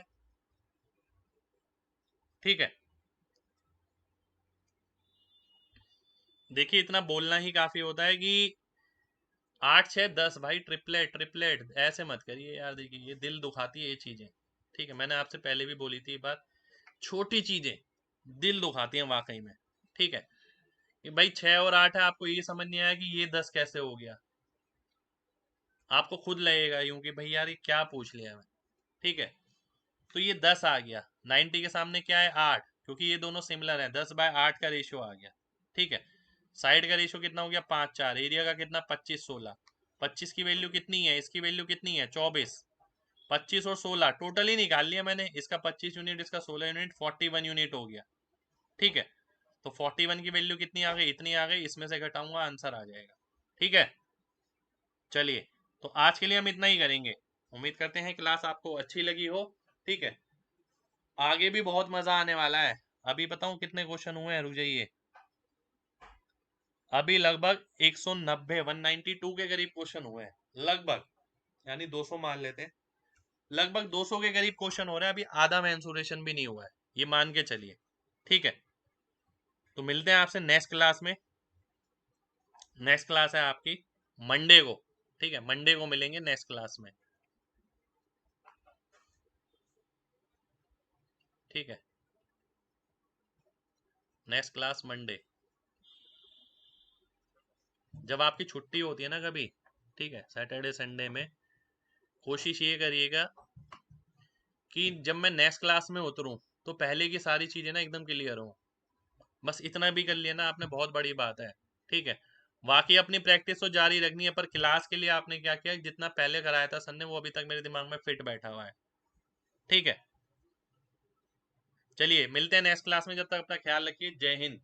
ठीक है, देखिए इतना बोलना ही काफी होता है कि 8 6 10 भाई, ट्रिपलेट ट्रिपलेट ऐसे मत करिए यार। देखिए ये दिल दुखाती है ये चीजें। ठीक है, मैंने आपसे पहले भी बोली थी ये बात, छोटी चीजें दिल दुखाती हैं वाकई में। ठीक है, कि भाई 6 और 8 है, आपको ये समझ नहीं आया कि ये 10 कैसे हो गया, आपको खुद लगेगा यूं कि भाई यार ये क्या पूछ लिया मैं। ठीक है, तो ये 10 आ गया, 90 के सामने क्या है, 8, क्योंकि ये दोनों सिमिलर हैं, 10/8 का रेशियो आ गया। ठीक है, साइड का रेशियो कितना हो गया, 5 4। एरिया का कितना, 25 16। 25 की वैल्यू कितनी है, इसकी वैल्यू कितनी है, 24। 25 और 16 टोटल ही निकाल लिया मैंने, इसका 25 यूनिट, इसका 16 यूनिट, 41 यूनिट हो गया। ठीक है, तो 41 की वैल्यू कितनी आ गई, इतनी आ गई, इसमें से घटाऊंगा आंसर आ जाएगा। ठीक है, चलिए, तो आज के लिए हम इतना ही करेंगे। उम्मीद करते हैं क्लास आपको अच्छी लगी हो। ठीक है, आगे भी बहुत मजा आने वाला है। अभी बताऊं कितने क्वेश्चन हुए हैं, रुक जाइए। अभी लगभग 190 192 के करीब क्वेश्चन हुए हैं लगभग, यानी 200 मान लेते हैं। लगभग 200 के करीब क्वेश्चन हो रहे हैं, अभी आधा मेंसुरेशन भी नहीं हुआ है, ये मान के चलिए। ठीक है, तो मिलते हैं आपसे नेक्स्ट क्लास में। नेक्स्ट क्लास है आपकी मंडे को। ठीक है, मंडे को मिलेंगे नेक्स्ट क्लास में। ठीक है, नेक्स्ट क्लास मंडे, जब आपकी छुट्टी होती है ना कभी। ठीक है, सैटरडे संडे में कोशिश ये करिएगा कि जब मैं नेक्स्ट क्लास में उतरूं तो पहले की सारी चीजें ना एकदम क्लियर हो। बस इतना भी कर लिया ना आपने, बहुत बड़ी बात है। ठीक है, बाकी अपनी प्रैक्टिस तो जारी रखनी है, पर क्लास के लिए आपने क्या किया, जितना पहले कराया था सर ने वो अभी तक मेरे दिमाग में फिट बैठा हुआ है। ठीक है, चलिए मिलते हैं नेक्स्ट क्लास में, जब तक अपना ख्याल रखिए। जय हिंद।